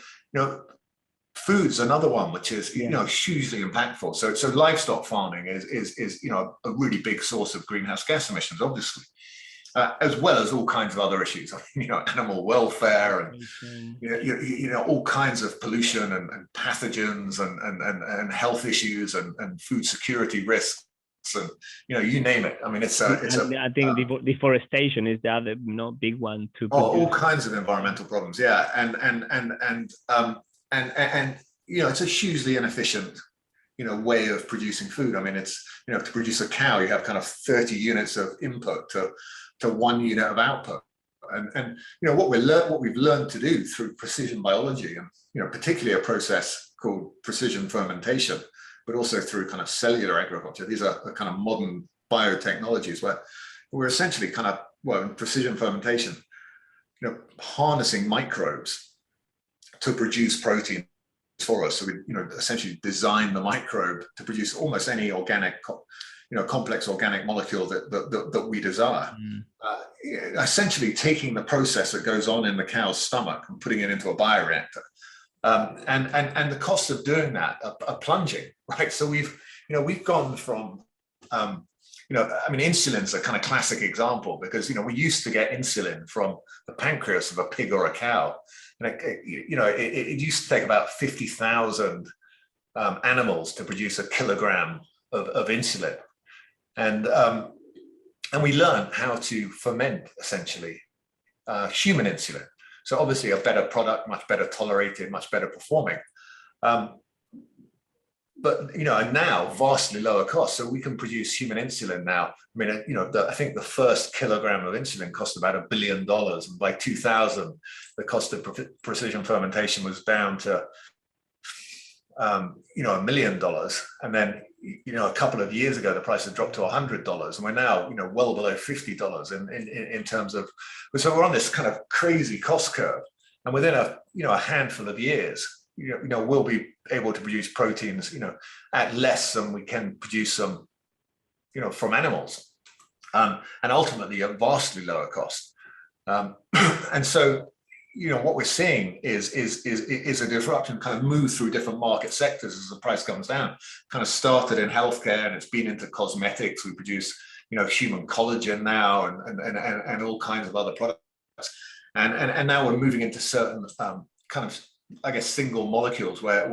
food's another one which is hugely impactful. So livestock farming is a really big source of greenhouse gas emissions, obviously, as well as all kinds of other issues. Animal welfare and all kinds of pollution and pathogens and health issues and food security risks. And you name it. I mean, I think deforestation is the other big one too. All kinds of environmental problems, and it's a hugely inefficient way of producing food. I mean, it's to produce a cow, you have kind of 30 units of input to 1 unit of output. And what we've learned to do through precision biology, and particularly a process called precision fermentation, but also through kind of cellular agriculture. These are the kind of modern biotechnologies where we're essentially in precision fermentation, harnessing microbes to produce protein for us. So we, essentially design the microbe to produce almost any organic, complex organic molecule that we desire. Essentially taking the process that goes on in the cow's stomach and putting it into a bioreactor. And the costs of doing that are plunging, right? So we've gone from, insulin's a kind of classic example, because, we used to get insulin from the pancreas of a pig or a cow. And it used to take about 50,000 animals to produce a kilogram of insulin. And we learned how to ferment, essentially, human insulin. So obviously a better product, much better tolerated, much better performing. But and now vastly lower cost. So we can produce human insulin now. I mean, I think the first kilogram of insulin cost about $1 billion, and by 2000, the cost of precision fermentation was down to $1 million. And then a couple of years ago, the price had dropped to $100, and we're now well below $50 in terms of. So we're on this kind of crazy cost curve, and within a handful of years, we'll be able to produce proteins at less than we can produce them from animals, and ultimately at vastly lower cost. And so what we're seeing is a disruption kind of move through different market sectors as the price comes down. Kind of started in healthcare, and it's been into cosmetics. We produce human collagen now, and all kinds of other products, and now we're moving into certain kind of, I guess, single molecules where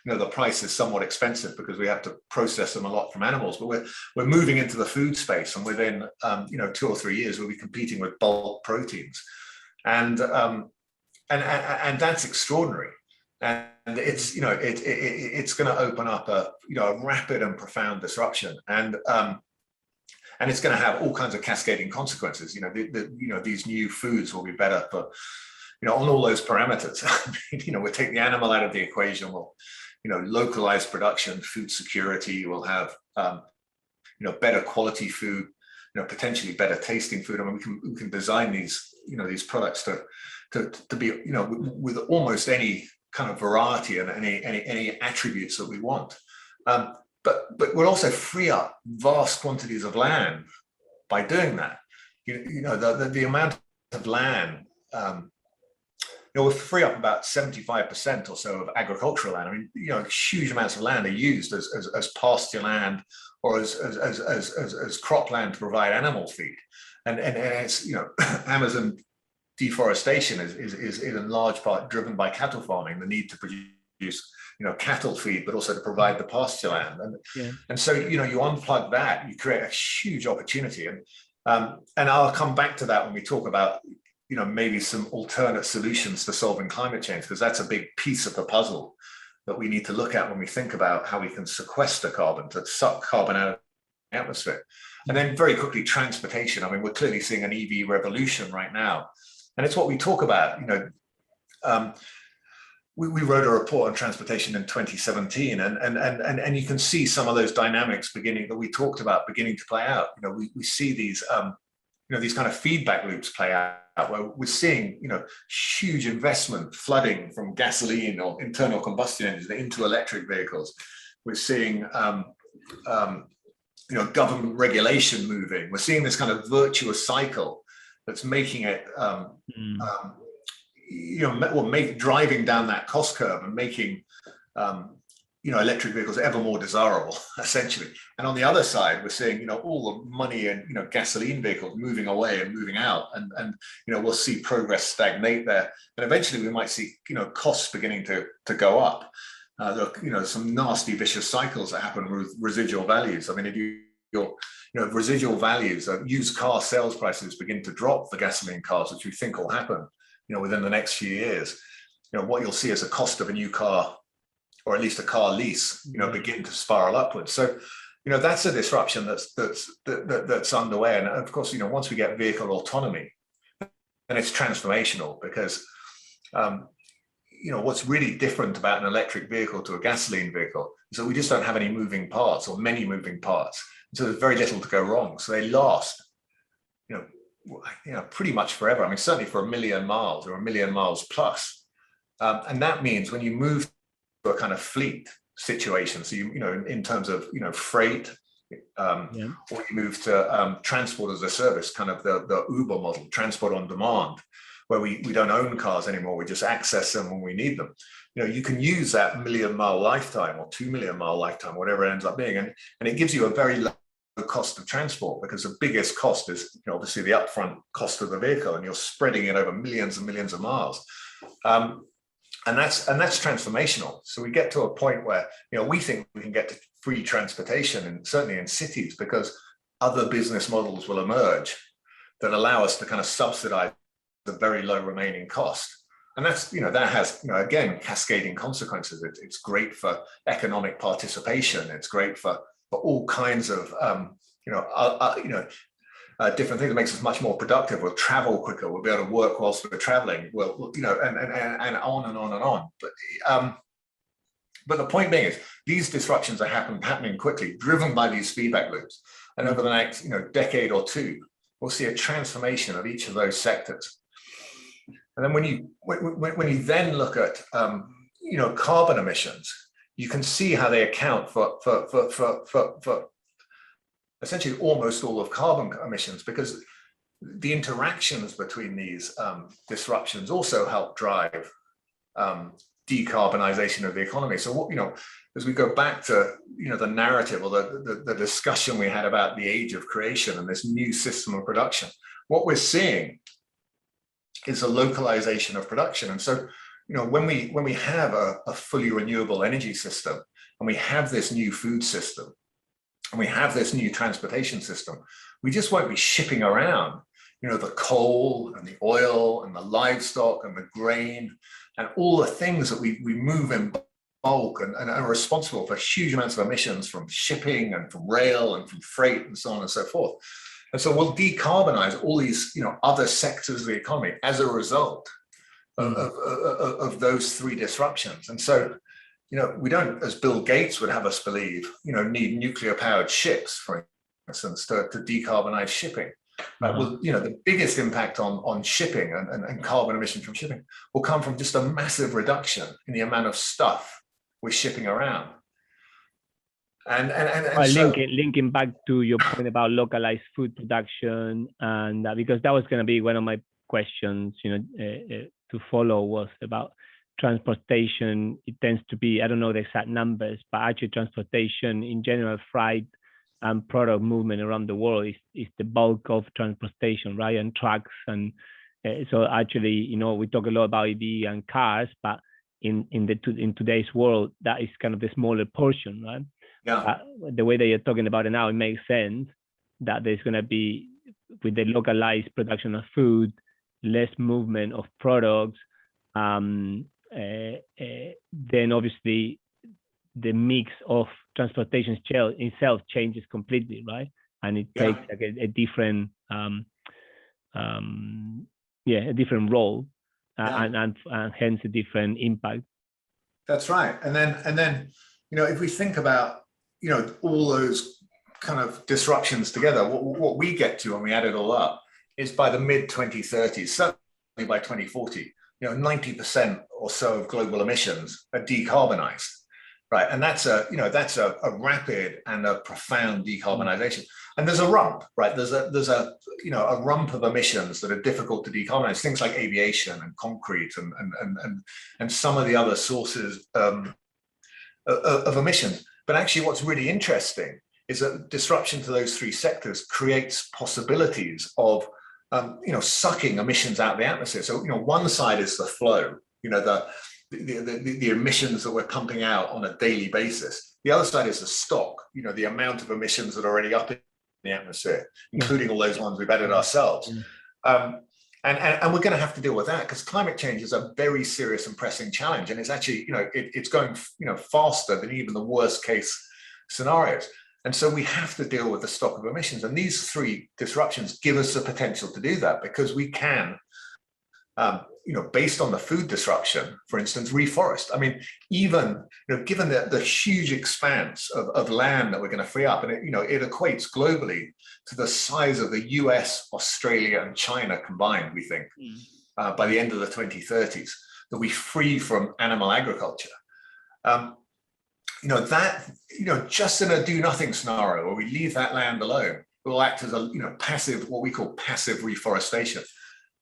the price is somewhat expensive because we have to process them a lot from animals. But we're moving into the food space, and within 2 or 3 years we'll be competing with bulk proteins, and that's extraordinary. And it's it's going to open up a rapid and profound disruption, and it's going to have all kinds of cascading consequences. These new foods will be better for on all those parameters. We'll take the animal out of the equation. We'll localize production, food security. We'll have better quality food, potentially better tasting food. I mean, we can design these products to be with almost any kind of variety and any attributes that we want. But we'll also free up vast quantities of land by doing that. The amount of land, we'll free up about 75% or so of agricultural land. I mean, huge amounts of land are used as pasture land or as cropland to provide animal feed, and it's Amazon deforestation is in large part driven by cattle farming, the need to produce cattle feed, but also to provide the pasture land, and so you unplug that, you create a huge opportunity, and I'll come back to that when we talk about maybe some alternate solutions to solving climate change, because that's a big piece of the puzzle that we need to look at when we think about how we can sequester carbon, to suck carbon out of the atmosphere. And then very quickly, transportation. I mean, we're clearly seeing an EV revolution right now, and it's what we talk about. We wrote a report on transportation in 2017, and you can see some of those dynamics that we talked about beginning to play out. We see these these kind of feedback loops play out, where we're seeing huge investment flooding from gasoline or internal combustion engines into electric vehicles. We're seeing government regulation moving. We're seeing this kind of virtuous cycle that's making it driving down that cost curve and making electric vehicles ever more desirable, essentially. And on the other side, we're seeing all the money in gasoline vehicles moving away and moving out, and we'll see progress stagnate there, and eventually we might see costs beginning to go up. There are some nasty vicious cycles that happen with residual values. I mean, if residual values, used car sales prices begin to drop for gasoline cars, which we think will happen within the next few years, what you'll see is a cost of a new car, or at least a car lease, begin to spiral upwards. So, that's a disruption that's underway. And of course, once we get vehicle autonomy, then it's transformational, because, what's really different about an electric vehicle to a gasoline vehicle is that we just don't have any moving parts, or many moving parts. So there's very little to go wrong. So they last, pretty much forever. I mean, certainly for 1 million miles or 1 million miles plus. And that means when you move a kind of fleet situation, so in terms of freight, or you move to transport as a service, kind of the Uber model, transport on demand, where we don't own cars anymore, we just access them when we need them. You can use that 1 million mile lifetime or 2 million mile lifetime, whatever it ends up being, and it gives you a very low cost of transport, because the biggest cost is obviously the upfront cost of the vehicle, and you're spreading it over millions and millions of miles. And that's transformational. So we get to a point where we think we can get to free transportation, and certainly in cities, because other business models will emerge that allow us to kind of subsidize the very low remaining cost. And that's that has again cascading consequences. It's great for economic participation. It's great for all kinds of different things. It makes us much more productive. We'll travel quicker. We'll be able to work whilst we're traveling. We'll and on and on and on. But the point being is, these disruptions are happening quickly, driven by these feedback loops. And over the next decade or two, we'll see a transformation of each of those sectors. And then when you then look at carbon emissions, you can see how they account for essentially almost all of carbon emissions, because the interactions between these disruptions also help drive decarbonization of the economy. So as we go back to the narrative, or the discussion we had about the age of creation and this new system of production, what we're seeing is a localization of production. And so when we have a fully renewable energy system, and we have this new food system, and we have this new transportation system, we just won't be shipping around the coal and the oil and the livestock and the grain and all the things that we move in bulk and are responsible for huge amounts of emissions from shipping and from rail and from freight and so on and so forth. And so we'll decarbonize all these other sectors of the economy as a result of those three disruptions. And so we don't, as Bill Gates would have us believe, need nuclear-powered ships, for instance, to decarbonize shipping. The biggest impact on shipping and carbon emission from shipping will come from just a massive reduction in the amount of stuff we're shipping around. And so, linking back to your point about localized food production, and because that was going to be one of my questions, to follow was about transportation. It tends to be, I don't know the exact numbers, but actually transportation in general, freight and product movement around the world is the bulk of transportation, right? And trucks. And so actually, we talk a lot about EV and cars, but in today's world, that is kind of the smaller portion, right? Yeah. The way that you're talking about it now, it makes sense that there's going to be, with the localized production of food, less movement of products. Then obviously the mix of transportation itself changes completely, right? And it takes like a different, a different role, and hence a different impact. That's right. And then if we think about all those kind of disruptions together, what we get to when we add it all up is by the mid 2030s, certainly by 2040, 90% or so of global emissions are decarbonized, right? And that's a rapid and a profound decarbonization. And there's a rump, right? There's a rump of emissions that are difficult to decarbonize, things like aviation and concrete and some of the other sources of emissions. But actually, what's really interesting is that disruption to those three sectors creates possibilities of sucking emissions out of the atmosphere. So one side is the flow, the emissions that we're pumping out on a daily basis. The other side is the stock, the amount of emissions that are already up in the atmosphere, including all those ones we've added ourselves. And we're going to have to deal with that because climate change is a very serious and pressing challenge, and it's actually it's going faster than even the worst case scenarios. And so we have to deal with the stock of emissions, and these three disruptions give us the potential to do that because we can, based on the food disruption, for instance, reforest. I mean, even given the huge expanse of land that we're going to free up, and it equates globally to the size of the US, Australia, and China combined, we think, by the end of the 2030s, that we free from animal agriculture. Just in a do-nothing scenario where we leave that land alone, it will act as a passive, what we call passive reforestation.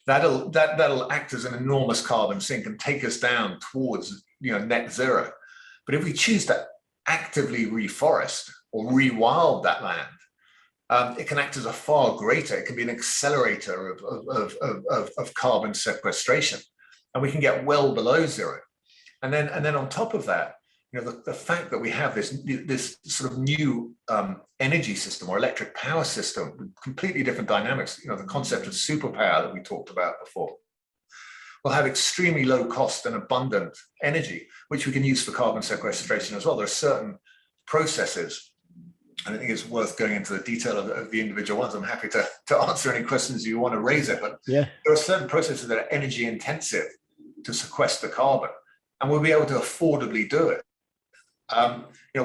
That'll act as an enormous carbon sink and take us down towards net zero. But if we choose to actively reforest or rewild that land, it can act as a far greater. It can be an accelerator of carbon sequestration, and we can get well below zero. And then on top of that, the fact that we have this sort of new energy system or electric power system with completely different dynamics, the concept of superpower that we talked about before, will have extremely low cost and abundant energy, which we can use for carbon sequestration as well. There are certain processes, and I think it's worth going into the detail of the individual ones. I'm happy to answer any questions you want to raise it, but there are certain processes that are energy intensive to sequester carbon, and we'll be able to affordably do it.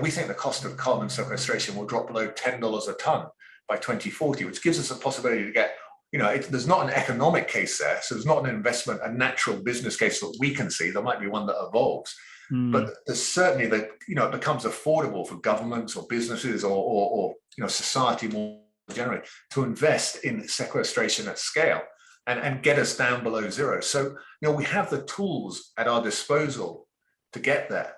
We think the cost of carbon sequestration will drop below $10 a ton by 2040, which gives us a possibility to get, there's not an economic case there. So there's not an investment, a natural business case that we can see. There might be one that evolves, but there's certainly it becomes affordable for governments or businesses or society more generally to invest in sequestration at scale and get us down below zero. So, we have the tools at our disposal to get there.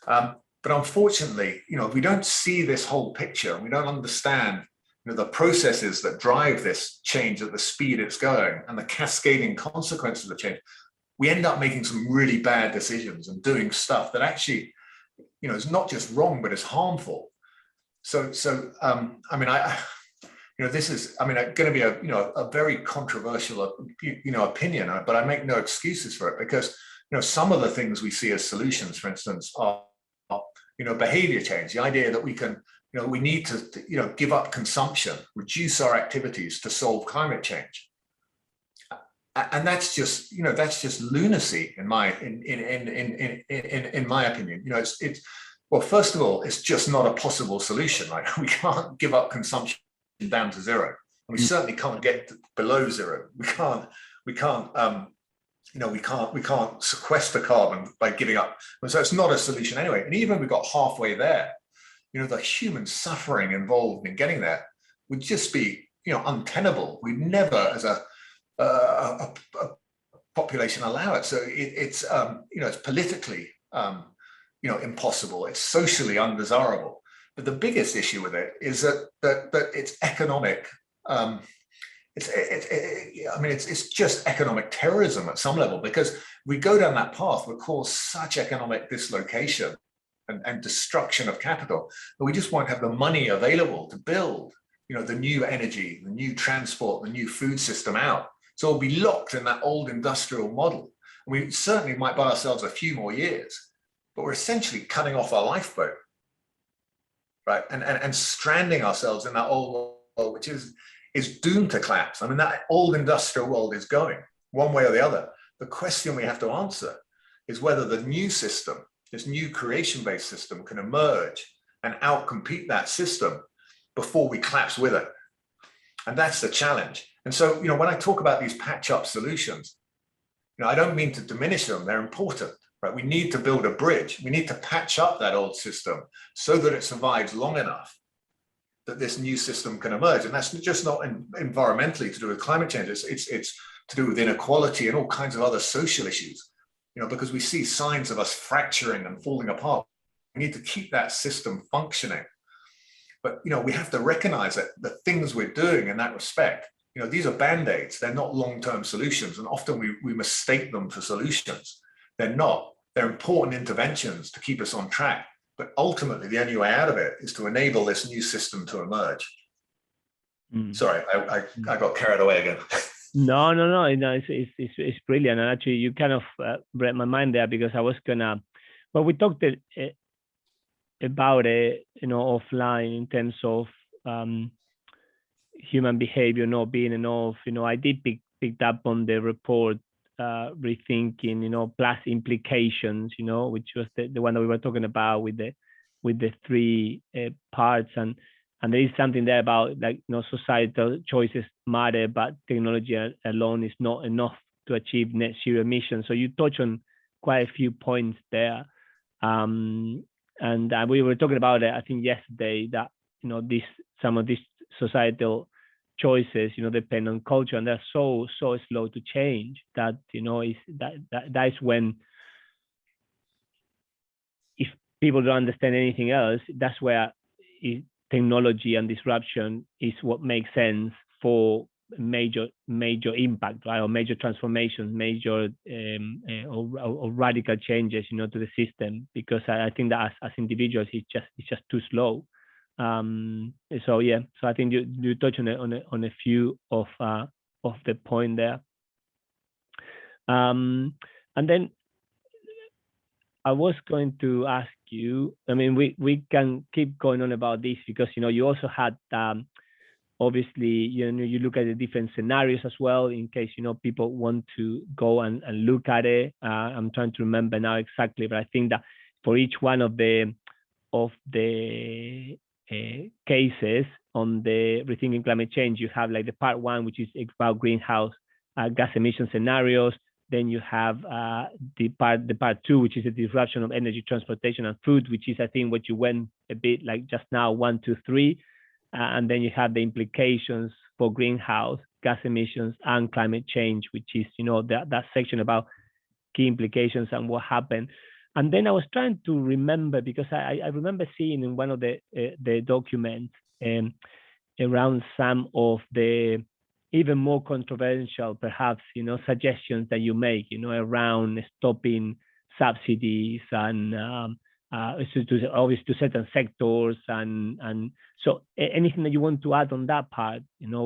But unfortunately, if we don't see this whole picture and we don't understand the processes that drive this change at the speed it's going and the cascading consequences of the change, we end up making some really bad decisions and doing stuff that actually, is not just wrong, but is harmful. So this is, going to be a very controversial, opinion, but I make no excuses for it because, some of the things we see as solutions, for instance, are behavior change, the idea that we can, we need to, give up consumption, reduce our activities to solve climate change. And that's just lunacy in my opinion. Well, first of all, it's just not a possible solution. Like we can't give up consumption down to zero. And we certainly can't get below zero. We can't sequester carbon by giving up. And so it's not a solution anyway. And even if we got halfway there, the human suffering involved in getting there would just be, untenable. We'd never, as a a population allow it. So it's it's politically impossible. It's socially undesirable. But the biggest issue with it is that it's economic. It's just economic terrorism at some level, because we go down that path will cause such economic dislocation and destruction of capital that we just won't have the money available to build, the new energy, the new transport, the new food system out. So we'll be locked in that old industrial model. We certainly might buy ourselves a few more years, but we're essentially cutting off our lifeboat, right? And stranding ourselves in that old world, which is doomed to collapse. I mean, that old industrial world is going one way or the other. The question we have to answer is whether the new system, this new creation-based system, can emerge and outcompete that system before we collapse with it. And that's the challenge. And so, when I talk about these patch-up solutions, I don't mean to diminish them. They're important, right? We need to build a bridge. We need to patch up that old system so that it survives long enough that this new system can emerge. And that's just not environmentally to do with climate change. It's to do with inequality and all kinds of other social issues, because we see signs of us fracturing and falling apart. We need to keep that system functioning. But, we have to recognize that the things we're doing in that respect, these are band-aids. They're not long-term solutions. And often we mistake them for solutions. They're not. They're important interventions to keep us on track. But ultimately, the only way out of it is to enable this new system to emerge. Sorry, I got carried away again. No, it's brilliant. And actually, you kind of read my mind there, because I was gonna, well, we talked about it, offline in terms of human behavior not being enough. I did pick up on the report, Rethinking, plus implications, which was the one that we were talking about with the three parts, and there is something there about, like, societal choices matter, but technology alone is not enough to achieve net zero emissions. So you touch on quite a few points there, and we were talking about it, I think, yesterday, that some of these societal choices, depend on culture, and they're so slow to change that, that is when, if people don't understand anything else, that's where technology and disruption is what makes sense for major impact, right? Or major transformations, major or radical changes, to the system, because I think that as individuals, it's just too slow. So I think you touch on a few of the point there, and then I was going to ask you, I mean, we can keep going on about this, because you also had obviously you look at the different scenarios as well, in case people want to go and look at it. I'm trying to remember now exactly, but I think that for each one of the cases on the Rethinking Climate Change, you have like the part one, which is about greenhouse gas emission scenarios. Then you have the part two, which is the disruption of energy, transportation, and food, which is, I think, what you went a bit like just now, 1, 2, 3. And then you have the implications for greenhouse gas emissions and climate change, which is, that section about key implications and what happened. And then I was trying to remember, because I remember seeing in one of the documents around some of the even more controversial, perhaps, suggestions that you make, around stopping subsidies and obviously to certain sectors, and so anything that you want to add on that part,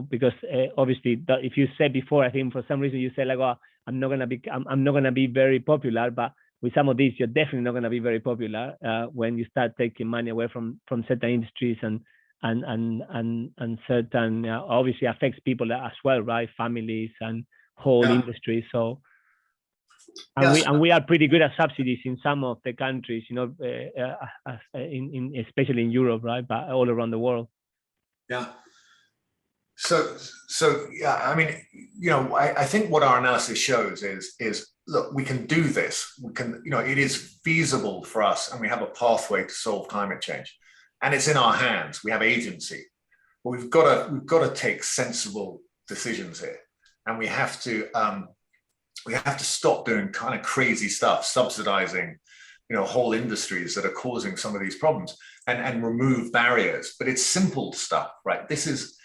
because obviously if you said before, I think for some reason you said like, well, I'm not gonna be very popular, but with some of these, you're definitely not going to be very popular when you start taking money away from certain industries and certain, obviously affects people as well, right? Families and whole industries. So, and we are pretty good at subsidies in some of the countries, especially in Europe, right? But all around the world. Yeah. So yeah, I mean, I think what our analysis shows is look, we can do this. We can, it is feasible for us, and we have a pathway to solve climate change, and it's in our hands. We have agency, but we've got to take sensible decisions here, and we have to stop doing kind of crazy stuff, subsidizing, whole industries that are causing some of these problems, and remove barriers. But it's simple stuff, right? This is,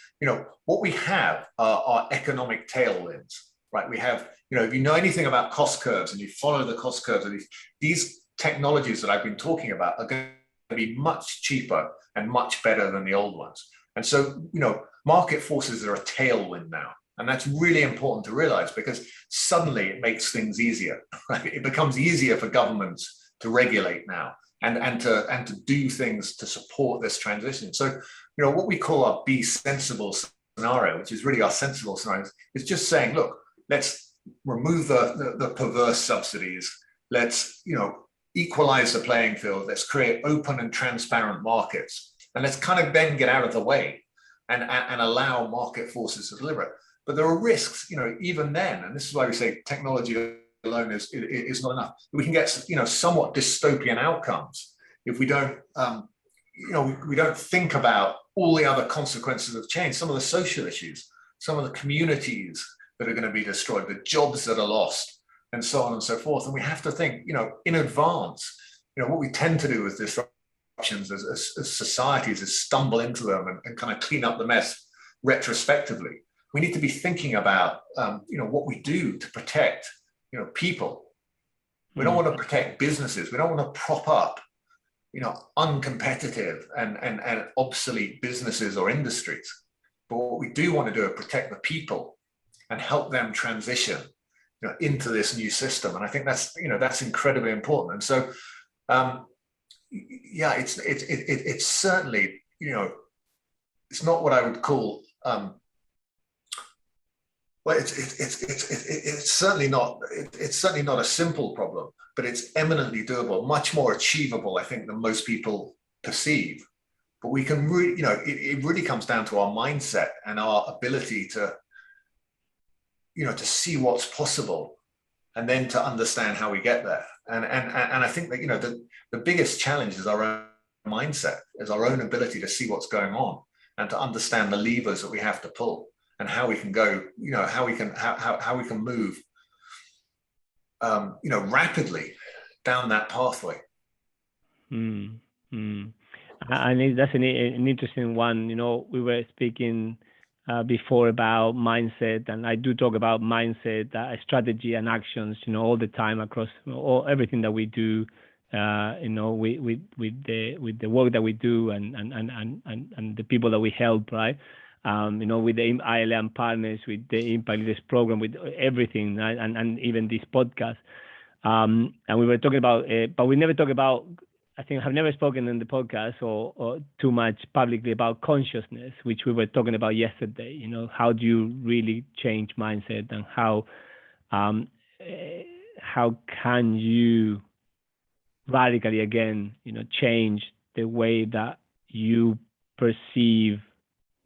what we have are economic tailwinds, right? We have, if you know anything about cost curves and you follow the cost curves of these technologies that I've been talking about are going to be much cheaper and much better than the old ones. And so, market forces are a tailwind now. And that's really important to realize, because suddenly it makes things easier, right? It becomes easier for governments to regulate now and to do things to support this transition. So, what we call our be sensible scenario, which is really our sensible scenario, is just saying, look, let's remove the perverse subsidies. Let's, equalize the playing field. Let's create open and transparent markets. And let's kind of then get out of the way and allow market forces to deliver it. But there are risks, even then, and this is why we say technology alone is not enough. We can get, somewhat dystopian outcomes if we don't, we don't think about all the other consequences of change, some of the social issues, some of the communities that are going to be destroyed, the jobs that are lost, and so on and so forth. And we have to think, in advance. What we tend to do with disruptions as societies is stumble into them and kind of clean up the mess retrospectively. We need to be thinking about, what we do to protect, people. We don't want to protect businesses. We don't want to prop up, uncompetitive and obsolete businesses or industries. But what we do want to do is protect the people and help them transition, into this new system. And I think that's incredibly important. And so, it's certainly, it's not what I would call, well, it's certainly not a simple problem, but it's eminently doable, much more achievable, I think, than most people perceive. But we can really, it really comes down to our mindset and our ability to, to see what's possible, and then to understand how we get there. And I think that, the biggest challenge is our own mindset, is our own ability to see what's going on and to understand the levers that we have to pull, and how we can go, how we can move, rapidly down that pathway. And that's an interesting one. We were speaking before about mindset, and I do talk about mindset, strategy, and actions, all the time across everything that we do, with the work that we do and the people that we help, right? With the ILA Partners, with the Impact Leaders Program, with everything, right? and even this podcast. And we were talking about, but we never talk about, I think I've never spoken in the podcast or too much publicly about consciousness, which we were talking about yesterday. How do you really change mindset, and how can you radically, again, change the way that you perceive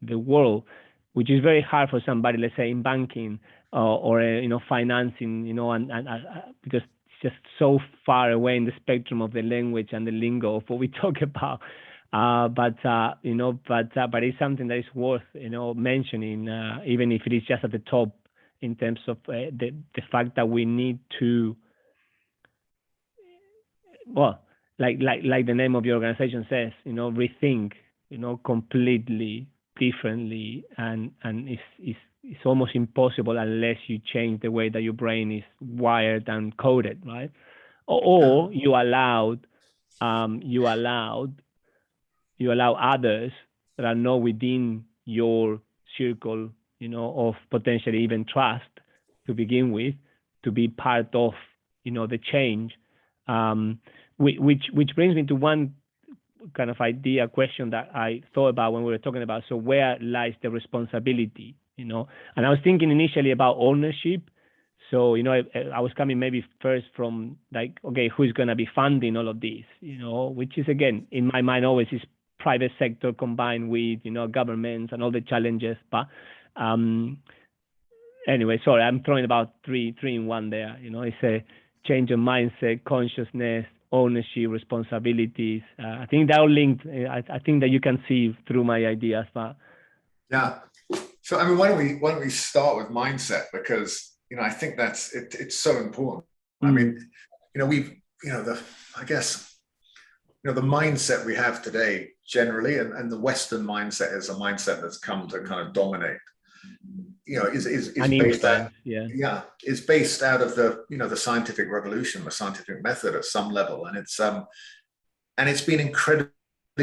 the world, which is very hard for somebody, let's say, in banking or financing, and because just so far away in the spectrum of the language and the lingo of what we talk about, but it's something that is worth mentioning, even if it is just at the top, in terms of the fact that we need to, well, like the name of your organization says, rethink, completely differently, and it's almost impossible unless you change the way that your brain is wired and coded, right? Or you allow others that are not within your circle, of potentially even trust to begin with, to be part of, the change. Which brings me to one kind of question that I thought about when we were talking about, so where lies the responsibility, And I was thinking initially about ownership. So, I was coming maybe first from okay, who's going to be funding all of this, which is, again, in my mind always is private sector combined with, governments and all the challenges. But anyway, sorry, I'm throwing about three in one there. It's a change of mindset, consciousness, ownership, responsibilities. I think they're all linked. I think that you can see through my ideas. But yeah, So I mean, why don't we start with mindset, because I think that's it, it's so important. I mean, we've I guess the mindset we have today generally, and the Western mindset is a mindset that's come to kind of dominate. Is based out, is based out of the scientific revolution, the scientific method at some level, and it's been incredibly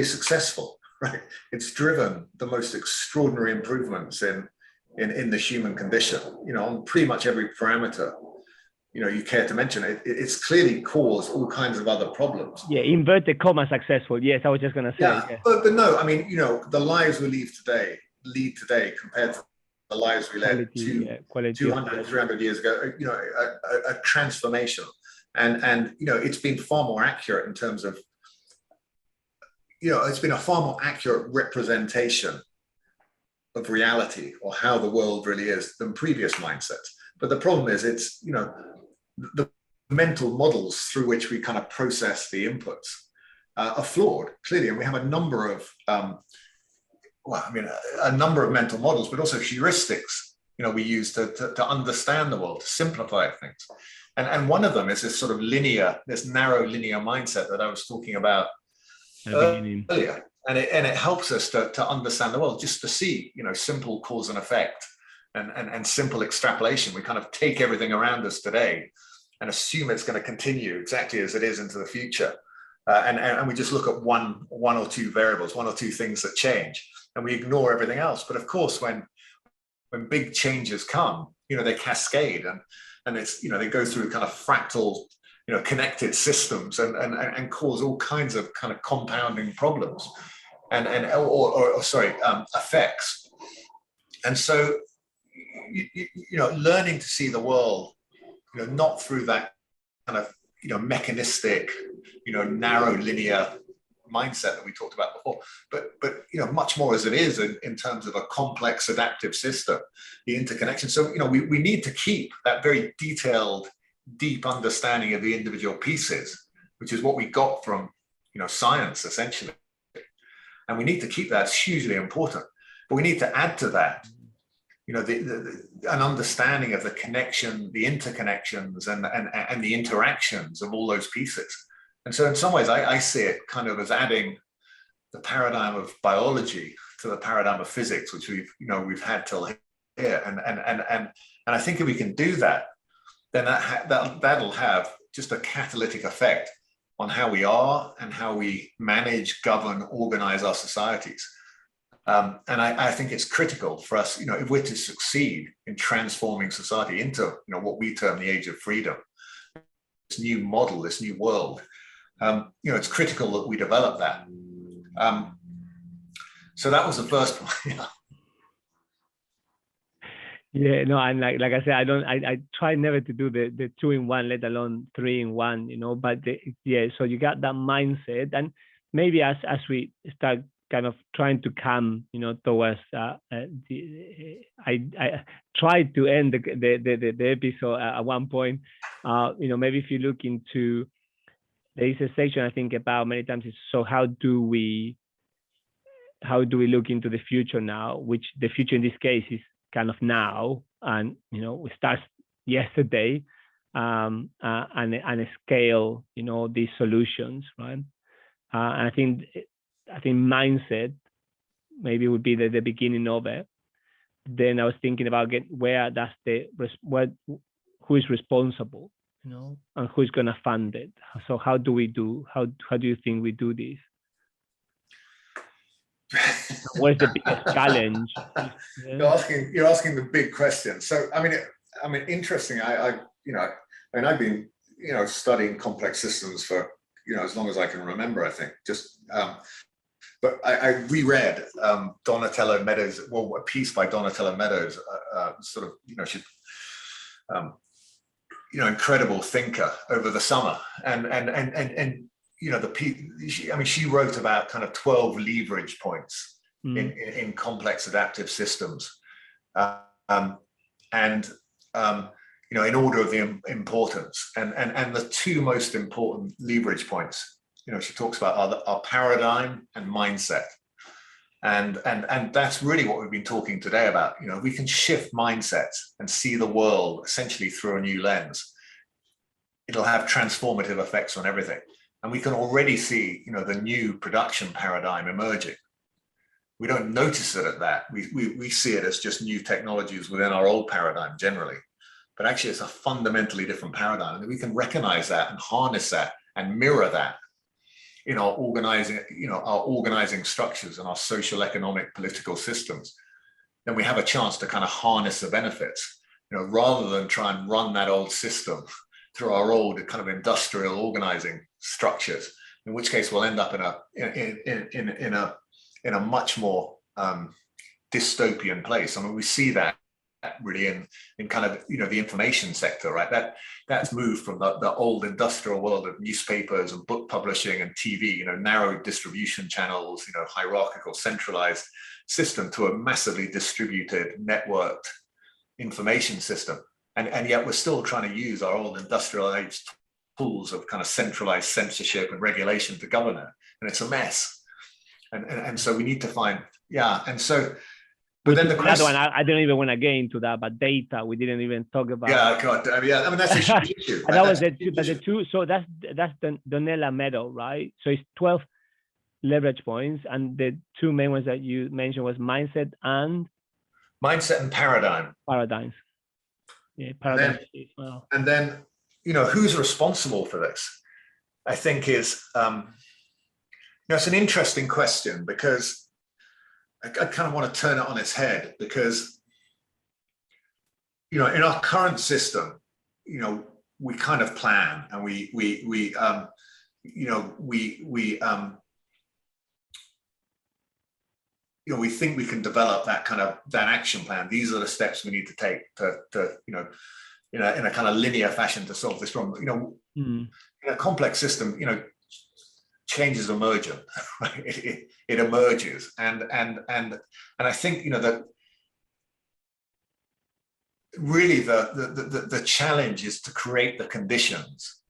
successful, right? It's driven the most extraordinary improvements in the human condition, on pretty much every parameter you care to mention. It's clearly caused all kinds of other problems. Yeah, inverted comma successable. Yes, I was just going to say. Yeah. But no, I mean, the lives we lead today compared to the lives we led 200, 300 years ago, a transformation. And it's been far more accurate in terms of, it's been a far more accurate representation of reality or how the world really is than previous mindsets. But the problem is it's, the mental models through which we kind of process the inputs are flawed, clearly. And we have a number of, a number of mental models, but also heuristics, we use to understand the world, to simplify things. And one of them is this sort of this narrow linear mindset that I was talking about earlier. And it helps us to understand the world, just to see, simple cause and effect and simple extrapolation. We kind of take everything around us today and assume it's going to continue exactly as it is into the future. And we just look at one or two variables, one or two things that change, and we ignore everything else. But of course, when big changes come, they cascade and it's, they go through kind of fractal, connected systems and cause all kinds of kind of compounding problems effects. And so, learning to see the world, not through that kind of, mechanistic, narrow linear mindset that we talked about before, but much more as it is in terms of a complex adaptive system, the interconnection. So, we need to keep that very detailed, deep understanding of the individual pieces, which is what we got from, science essentially. And we need to keep that. It's hugely important. But we need to add to that, an understanding of the connection, the interconnections and the interactions of all those pieces. And so in some ways, I see it kind of as adding the paradigm of biology to the paradigm of physics, which we've had till here. And I think if we can do that, then that'll have just a catalytic effect on how we are and how we manage, govern, organize our societies. And I think it's critical for us, if we're to succeed in transforming society into, what we term the age of freedom, this new model, this new world, it's critical that we develop that. So that was the first one. Yeah, no, and like I said, I try never to do the 2-in-1, let alone 3-in-1, but so you got that mindset. And maybe as we start kind of trying to come, towards I tried to end the episode at one point. Maybe if you look into, there is a section I think about many times is, so how do we look into the future now, which the future in this case is kind of now, and we start yesterday, and scale these solutions, right? And I think mindset maybe would be the beginning of it. Then I was thinking about who is responsible, and who's going to fund it. So how do you think we do this? What's the biggest challenge? You're asking the big question. So I mean, interesting. I've been studying complex systems for as long as I can remember. I think but I reread Donatello Meadows, a piece by Donatello Meadows, incredible thinker over the summer, and she wrote about kind of 12 leverage points in complex adaptive systems, in order of the importance, and the two most important leverage points, she talks about are paradigm and mindset. And that's really what we've been talking today about. You know, we can shift mindsets and see the world essentially through a new lens. It'll have transformative effects on everything. And we can already see, you know, the new production paradigm emerging. We don't notice it at that. We see it as just new technologies within our old paradigm generally. But actually, it's a fundamentally different paradigm. And we can recognize that and harness that and mirror that in our organizing, you know, our organizing structures and our social, economic, political systems. Then we have a chance to kind of harness the benefits, you know, rather than try and run that old system through our old kind of industrial organizing structures. In which case, we'll end up in a much more dystopian place. I mean, we see that really in kind of, you know, the information sector, right? That's moved from the old industrial world of newspapers and book publishing and TV, you know, narrow distribution channels, you know, hierarchical, centralized system, to a massively distributed, networked information system. And yet we're still trying to use our old industrial age tools of kind of centralized censorship and regulation to govern it. And it's a mess. And so we need to find, yeah. And so, but then the question, one, I don't even want to get into that, but data, we didn't even talk about. Yeah, God, yeah. I mean, that's a huge issue. And that was the two. So that's the Donella medal, right? So it's 12 leverage points, and the two main ones that you mentioned was mindset and paradigm. Paradigms. Yeah, paradigms. And then, you know, who's responsible for this? I think is, you know, it's an interesting question, because I kind of want to turn it on its head, because, you know, in our current system, you know, we kind of plan and we think we can develop that action plan. These are the steps we need to take to you know, in a kind of linear fashion to solve this problem. You know, in a complex system, you know, changes emergent, right? It emerges, and I think, you know, that really the challenge is to create the conditions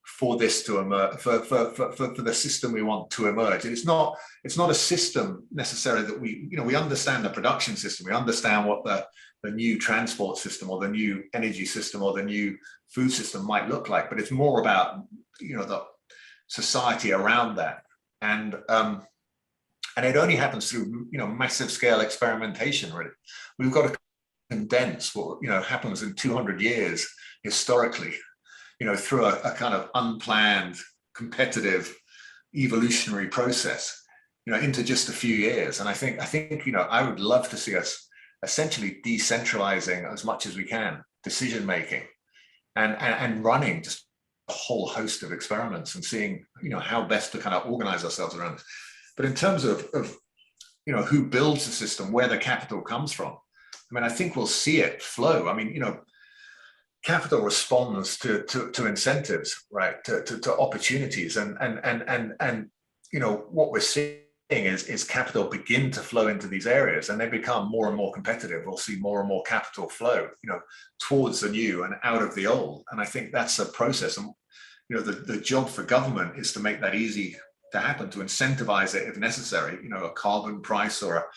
for this to emerge, for the system we want to emerge. And it's not a system necessarily that we understand the production system, we understand what the new transport system or the new energy system or the new food system might look like, but it's more about, you know, the society around that. And it only happens through, you know, massive scale experimentation, really. We've got to condense what, you know, happens in 200 years historically, you know, through a kind of unplanned, competitive, evolutionary process, you know, into just a few years. And I think, you know, I would love to see us essentially decentralizing as much as we can decision making, and running just a whole host of experiments and seeing, you know, how best to kind of organize ourselves around this. But in terms of you know, who builds the system, where the capital comes from, I mean, I think we'll see it flow. I mean, you know, capital responds to incentives, right? To opportunities, and you know, what we're seeing is capital begin to flow into these areas, and they become more and more competitive. We'll see more and more capital flow, you know, towards the new and out of the old. And I think that's a process. And, you know, the job for government is to make that easy to happen, to incentivize it if necessary, you know, a carbon price or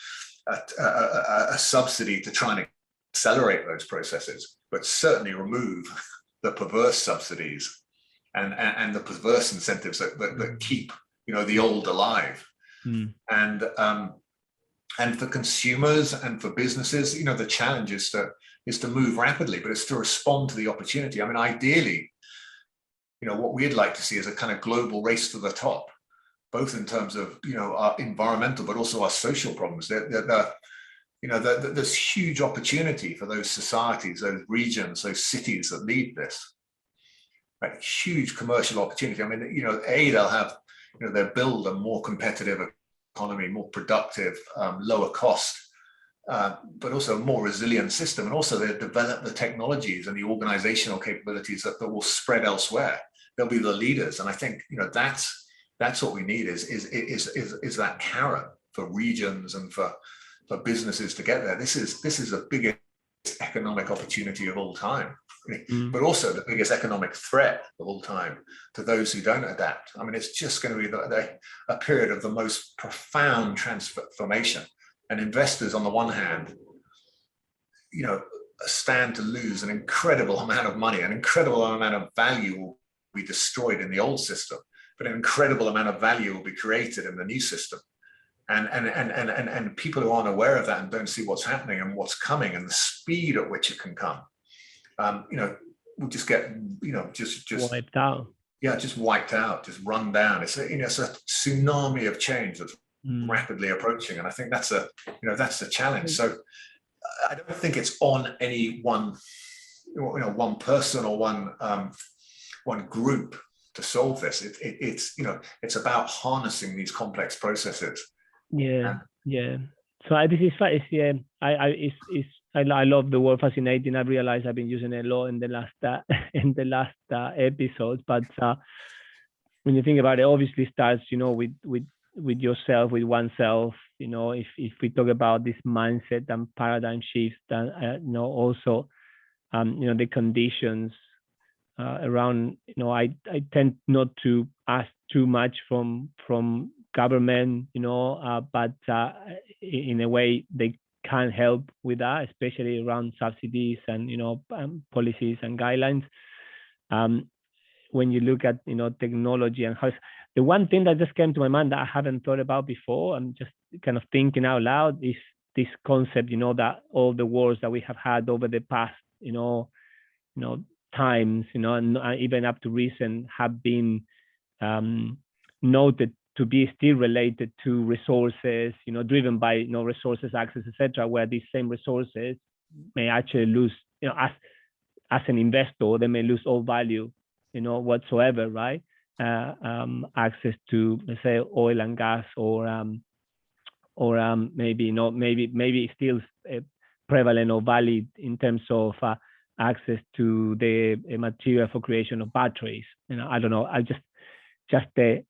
a subsidy to try and accelerate those processes, but certainly remove the perverse subsidies and the perverse incentives that keep, you know, the old alive. And for consumers and for businesses, you know, the challenge is to move rapidly, but it's to respond to the opportunity. I mean, ideally, you know, what we'd like to see is a kind of global race to the top, both in terms of, you know, our environmental, but also our social problems. You know, there's huge opportunity for those societies, those regions, those cities that lead this, right? Huge commercial opportunity. I mean, you know, they'll have, you know, they'll build a more competitive economy, more productive, lower cost, but also a more resilient system. And also they develop the technologies and the organizational capabilities that will spread elsewhere. They'll be the leaders. And I think, you know, that's what we need is that carrot for regions and for businesses to get there. This is a big economic opportunity of all time, but also the biggest economic threat of all time to those who don't adapt. I mean, it's just going to be a period of the most profound transformation. And investors, on the one hand, stand to lose an incredible amount of money, an incredible amount of value will be destroyed in the old system, but an incredible amount of value will be created in the new system. And people who aren't aware of that and don't see what's happening and what's coming and the speed at which it can come, will just get, just wiped out. Yeah, just wiped out, just run down. It's a tsunami of change that's rapidly approaching, and I think that's the challenge. So I don't think it's on any one, one person or one group to solve this. It's about harnessing these complex processes. Yeah. So this is I love the word fascinating. I realized I've been using it a lot in the last episodes. But when you think about it, obviously starts with yourself, with oneself. If we talk about this mindset and paradigm shifts, and also the conditions around. I tend not to ask too much from government, but in a way they can help with that, especially around subsidies and policies and guidelines. When you look at technology and how the one thing that just came to my mind that I haven't thought about before, I'm just kind of thinking out loud, is this concept, that all the wars that we have had over the past, times, and even up to recent, have been noted to be still related to resources, driven by resources access, etc., where these same resources may actually lose, as an investor, they may lose all value, whatsoever, right? Access to, let's say, oil and gas, or maybe still prevalent or valid in terms of access to the material for creation of batteries. I don't know. I just a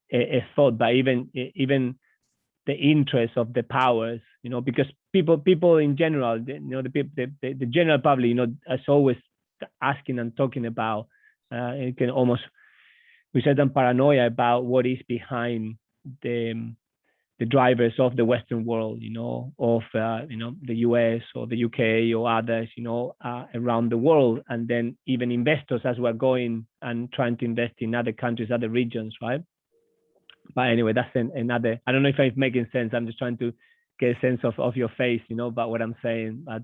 thought, but even the interest of the powers, because people in general, the general public, is always asking and talking about, it can almost, with certain paranoia about what is behind the drivers of the Western world, of the US or the UK or others, around the world, and then even investors as we're going and trying to invest in other countries, other regions, right? But anyway, that's another. I don't know if I'm making sense. I'm just trying to get a sense of your face, about what I'm saying. But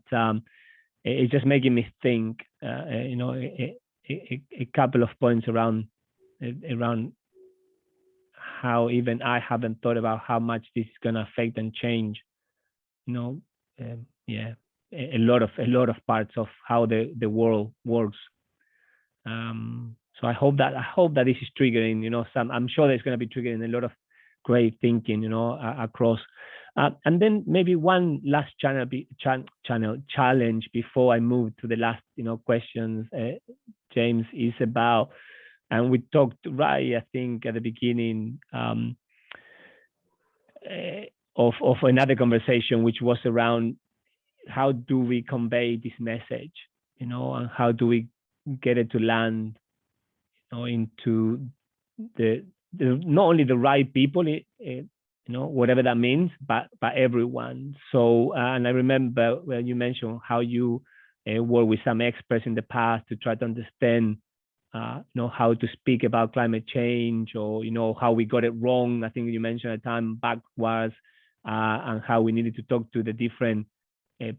it's just making me think, a couple of points around how even I haven't thought about how much this is going to affect and change, a lot of parts of how the world works. So I hope that this is triggering, I'm sure there's going to be triggering a lot of great thinking, across. And then maybe one last challenge before I move to the last, questions, James, is about, and we talked, right, I think at the beginning, of another conversation, which was around how do we convey this message, and how do we get it to land, into the not only the right people, whatever that means, but everyone. So, and I remember when you mentioned how you work with some experts in the past to try to understand, how to speak about climate change, or, how we got it wrong. I think you mentioned a time backwards, and how we needed to talk to the different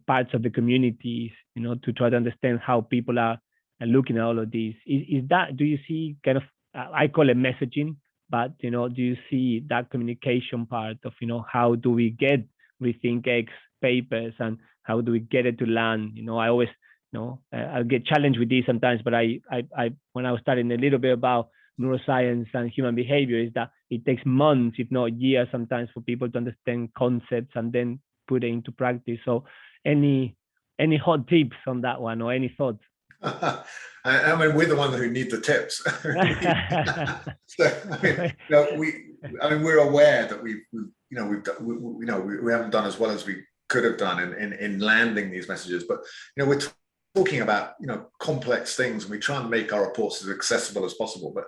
parts of the communities, to try to understand how people are looking at all of these. Is that, do you see kind of, I call it messaging, but, do you see that communication part of, how do we get RethinkX papers and how do we get it to land? I always, I'll get challenged with this sometimes, but I when I was studying a little bit about neuroscience and human behavior, is that it takes months, if not years, sometimes for people to understand concepts and then put it into practice. So any hot tips on that one, or any thoughts? I mean, we're the ones who need the tips. So, we're aware that we haven't done as well as we could have done in landing these messages, but we're talking about, complex things, and we try and make our reports as accessible as possible. But,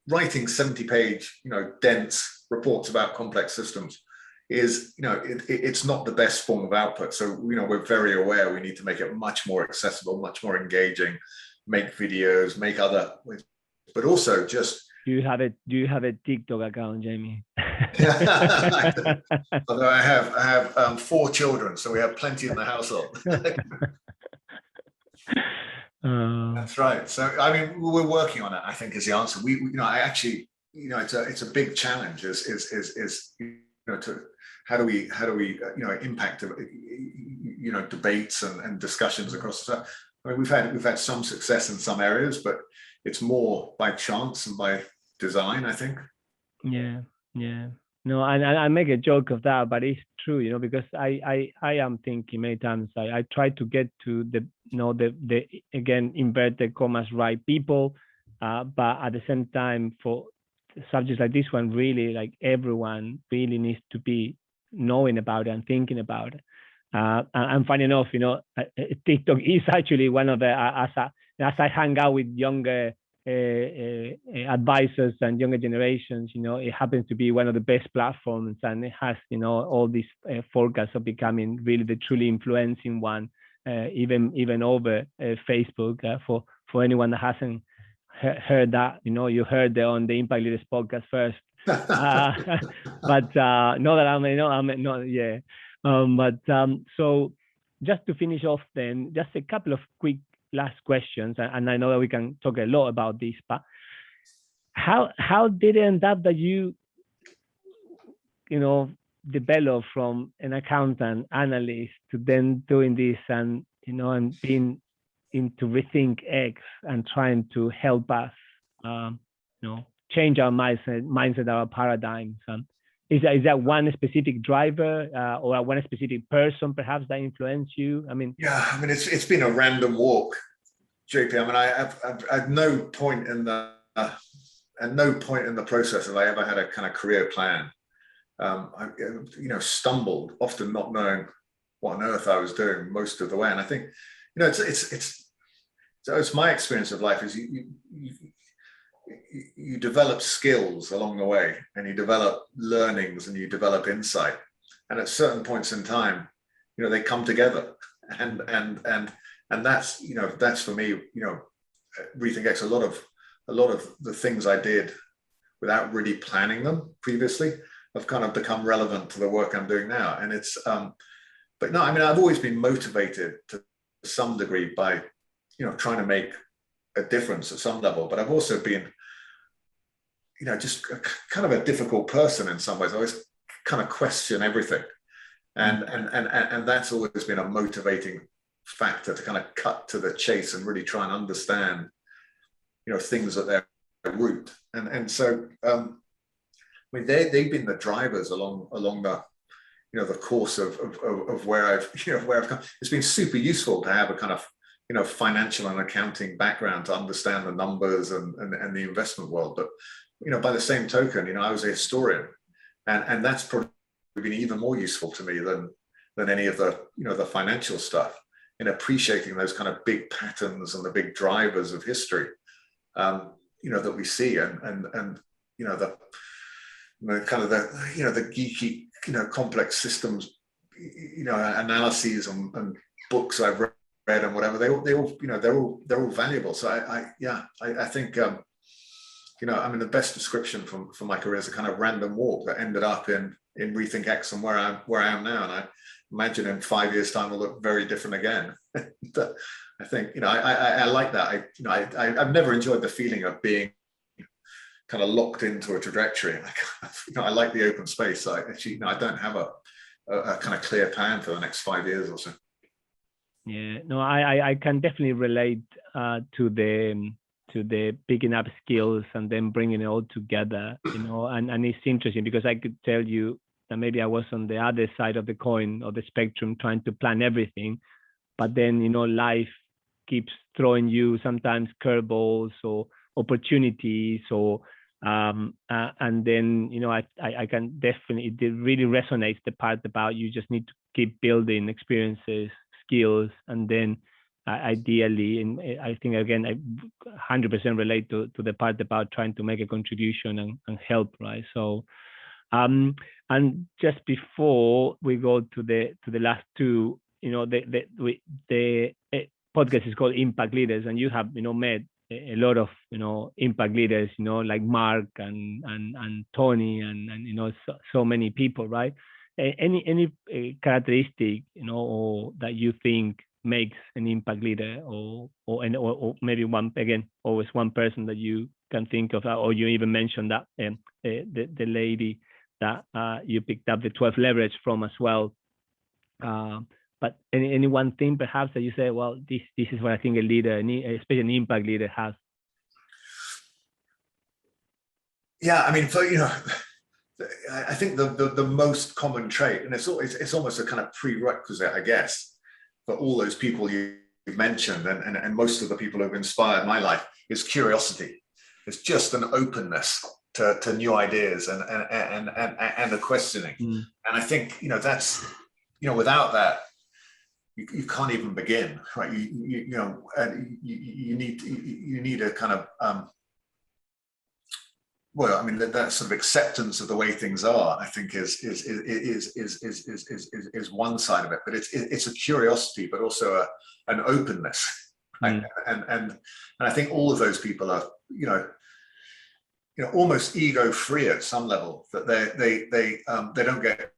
writing 70-page, dense reports about complex systems is, it's not the best form of output. So, we're very aware we need to make it much more accessible, much more engaging, make videos, make other, but also just. Do you have a TikTok account, Jamie? Although I have 4 children, so we have plenty in the household. That's right. So I mean, we're working on it, I think, is the answer. I actually, it's a big challenge. Is to how do we impact debates and discussions across the. I mean, we've had some success in some areas, but it's more by chance and by design, I think. Yeah. No, and I make a joke of that, but it's true, because I am thinking many times I try to get to the again, inverted commas, right people, but at the same time, for subjects like this one, really, like, everyone really needs to be knowing about it and thinking about it. And funny enough, TikTok is actually one of the, as I hang out with younger advisors and younger generations, it happens to be one of the best platforms, and it has, all these forecasts of becoming really the truly influencing one, even over Facebook. For anyone that hasn't heard that, you heard on the Impact Leaders podcast first. But not that so just to finish off, then, just a couple of quick last questions, and I know that we can talk a lot about this, but how did it end up that you develop from an accountant analyst to then doing this, and and being into RethinkX and trying to help us change our mindset, our paradigms? Is that one specific driver, or one specific person perhaps that influenced you? I mean, it's been a random walk, JP. I mean, at no point in the process have I ever had a kind of career plan. I stumbled, often not knowing what on earth I was doing most of the way. And I think, it's my experience of life is you develop skills along the way, and you develop learnings, and you develop insight, and at certain points in time, they come together, and that's that's for me, RethinkX. A lot of the things I did without really planning them previously have kind of become relevant to the work I'm doing now. And it's but no, I mean, I've always been motivated to some degree by trying to make a difference at some level, but I've also been just kind of a difficult person in some ways. I always kind of question everything, and that's always been a motivating factor to kind of cut to the chase and really try and understand things at their root. And so I mean, they've been the drivers along the the course of where I've come. It's been super useful to have a kind of financial and accounting background to understand the numbers and the investment world. But by the same token, I was a historian, and that's probably been even more useful to me than any of the the financial stuff, in appreciating those kind of big patterns and the big drivers of history that we see, and the kind of the geeky complex systems analyses and books I've read and whatever, they all they're all valuable. So I think I mean, the best description for my career is a kind of random walk that ended up in RethinkX and where I am now. And I imagine in 5 years' time will look very different again. But I think I like that. I've never enjoyed the feeling of being kind of locked into a trajectory. I like the open space. So I don't have a kind of clear plan for the next 5 years or so. Yeah, no, I can definitely relate to the picking up skills and then bringing it all together, and it's interesting because I could tell you that maybe I was on the other side of the coin or the spectrum trying to plan everything, but then life keeps throwing you sometimes curveballs or opportunities, or and then I can definitely, it really resonates the part about you just need to keep building experiences, skills, and then ideally, and I think again, I 100% relate to the part about trying to make a contribution and help, right? So, and just before we go to the last two, the podcast is called Impact Leaders, and you have met a lot of impact leaders, like Mark and Tony and so many people, right? Any characteristic or that you think makes an impact leader, or maybe always one person that you can think of, or you even mentioned that the lady that you picked up the 12 leverage from as well. But any one thing perhaps that you say, well, this is what I think a leader, especially an impact leader, has. Yeah, I mean, I think the most common trait, and it's almost a kind of prerequisite, I guess, for all those people you've mentioned, and most of the people who've inspired my life, is curiosity. It's just an openness to new ideas and a questioning. And I think that's without that, you can't even begin, right? You need a kind of well, I mean, that sort of acceptance of the way things are, I think, is one side of it. But it's a curiosity, but also an openness, right? And I think all of those people are almost ego free at some level. That they don't get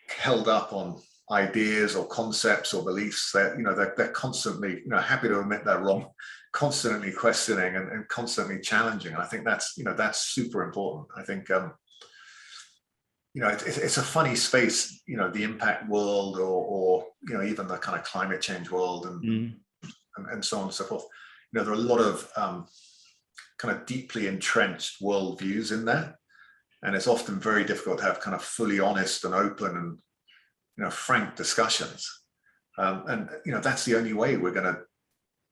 held up on ideas or concepts or beliefs. They're constantly happy to admit they're wrong, constantly questioning and constantly challenging. I think that's super important. I think it's a funny space, the impact world, or even the kind of climate change world and so on and so forth. There are a lot of kind of deeply entrenched worldviews in there, and it's often very difficult to have kind of fully honest and open and frank discussions. And that's the only way we're going to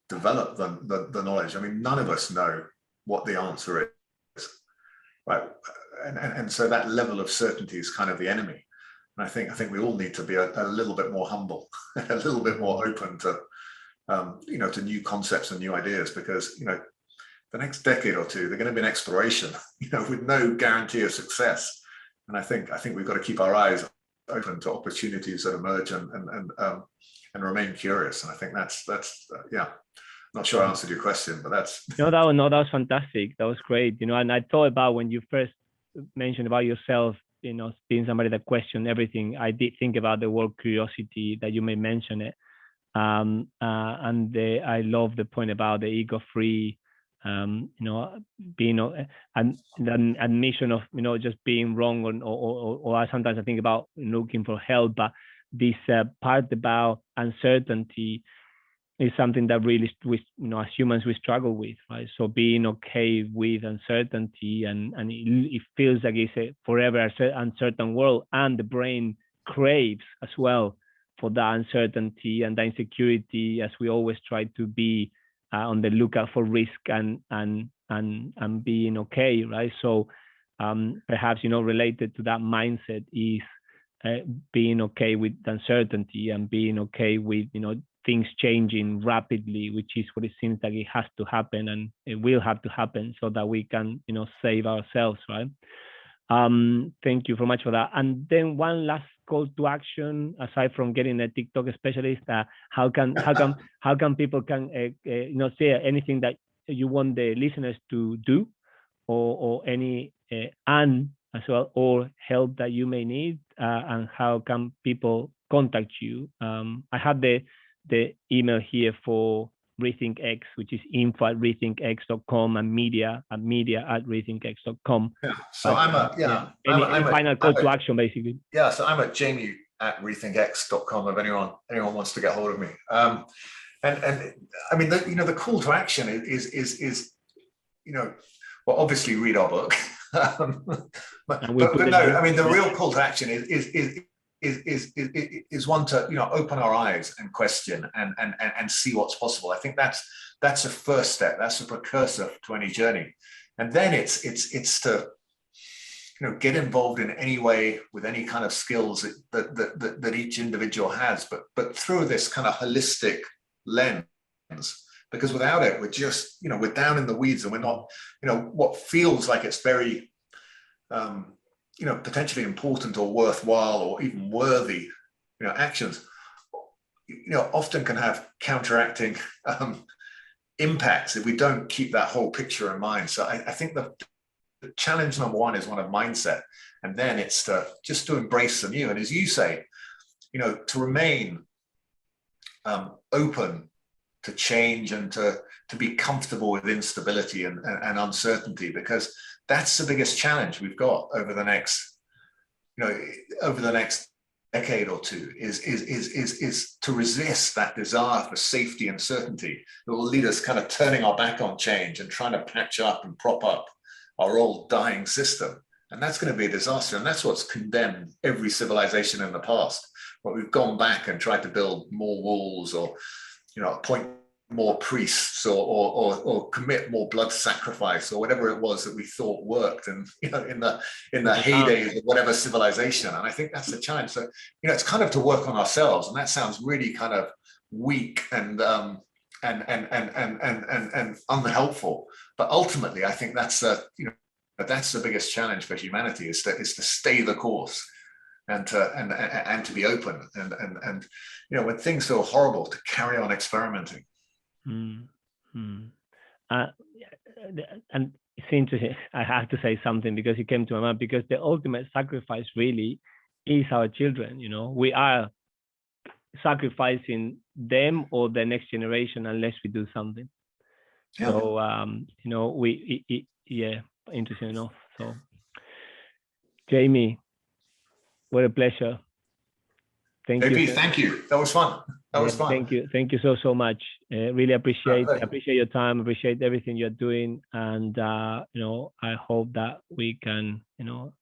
develop the knowledge. I mean, none of us know what the answer is, right? And so that level of certainty is kind of the enemy. And I think we all need to be a little bit more humble, a little bit more open to to new concepts and new ideas, because the next decade or two they're going to be an exploration, with no guarantee of success. And I think we've got to keep our eyes open to opportunities that emerge and remain curious. And I think that's yeah. Not sure I answered your question, but that's that was fantastic. That was great. And I thought about when you first mentioned about yourself, being somebody that questioned everything. I did think about the word curiosity, that you may mention it. And I love the point about the ego-free, being and the admission of just being wrong, or sometimes I think about looking for help. But this part about uncertainty is something that really as humans we struggle with, right? So being okay with uncertainty, and it feels like it's a forever uncertain world, and the brain craves as well for that uncertainty and the insecurity, as we always try to be on the lookout for risk and being okay, right? So perhaps related to that mindset is being okay with uncertainty and being okay with things changing rapidly, which is what it seems like it has to happen, and it will have to happen so that we can save ourselves, right? Thank you very much for that. And then one last call to action, aside from getting a TikTok specialist, how can people say anything that you want the listeners to do, or any and as well, or help that you may need, and how can people contact you? I have the email here for RethinkX, which is info@rethinkx.com, and media@rethinkx.com. Yeah. So any final call to action, basically. Yeah. So I'm at jamie@rethinkx.com if anyone wants to get hold of me. And I mean, the call to action is well, obviously read our book. but no, I mean, the real call to action is one to open our eyes and question and see what's possible. I think that's a first step. That's a precursor to any journey, and then it's to get involved in any way with any kind of skills that each individual has, but through this kind of holistic lens because without it, we're just, we're down in the weeds, and we're not, what feels like it's very, potentially important or worthwhile or even worthy, actions, often can have counteracting impacts if we don't keep that whole picture in mind. So I think the challenge number one is one of mindset, and then it's just to embrace the new. And as you say, to remain open to change and to be comfortable with instability and uncertainty, because that's the biggest challenge we've got over the next, decade or two, is to resist that desire for safety and certainty that will lead us kind of turning our back on change and trying to patch up and prop up our old dying system. And that's going to be a disaster. And that's what's condemned every civilization in the past. But we've gone back and tried to build more walls, or, appoint more priests, or commit more blood sacrifice, or whatever it was that we thought worked, and in the heydays of whatever civilization. And I think that's the challenge. So it's kind of to work on ourselves, and that sounds really kind of weak and unhelpful. But ultimately, I think that's the biggest challenge for humanity, is to stay the course, and to be open, and when things feel horrible, to carry on experimenting. Mm-hmm. And it's interesting. I have to say something, because it came to my mind, because the ultimate sacrifice really is our children. We are sacrificing them or the next generation unless we do something. Yeah. So interesting enough. So Jamie, what a pleasure. Thank you. Thank you. That was fun. Fun. Thank you so much. Really appreciate your time. Appreciate everything you're doing, and I hope that we can, a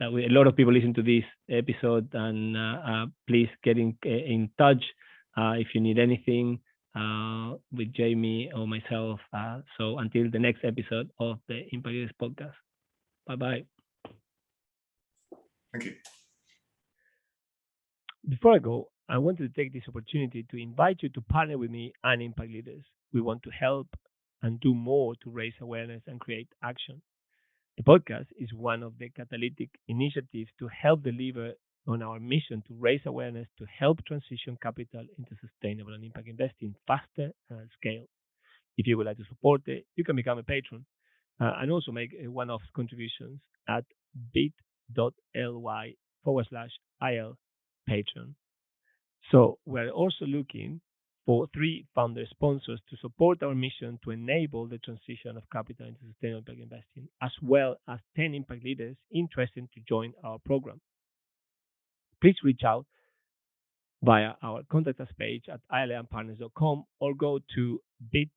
lot of people listen to this episode, and please get in touch if you need anything with Jamie or myself. So until the next episode of the Impact Leaders podcast. Bye. Thank you. Before I go, I wanted to take this opportunity to invite you to partner with me and Impact Leaders. We want to help and do more to raise awareness and create action. The podcast is one of the catalytic initiatives to help deliver on our mission to raise awareness to help transition capital into sustainable and impact investing faster and at scale. If you would like to support it, you can become a patron and also make one-off contributions at bit.ly/IL Patreon. So we're also looking for 3 founder sponsors to support our mission to enable the transition of capital into sustainable impact investing, as well as 10 impact leaders interested to join our program. Please reach out via our contact us page at ilapartners.com, or go to bit.ly/IL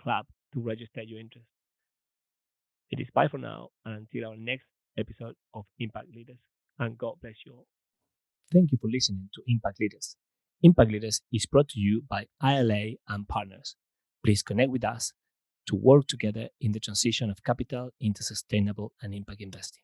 Club to register your interest. It is bye for now, and until our next episode of Impact Leaders. And God bless you all. Thank you for listening to Impact Leaders. Impact Leaders is brought to you by ILA and Partners. Please connect with us to work together in the transition of capital into sustainable and impact investing.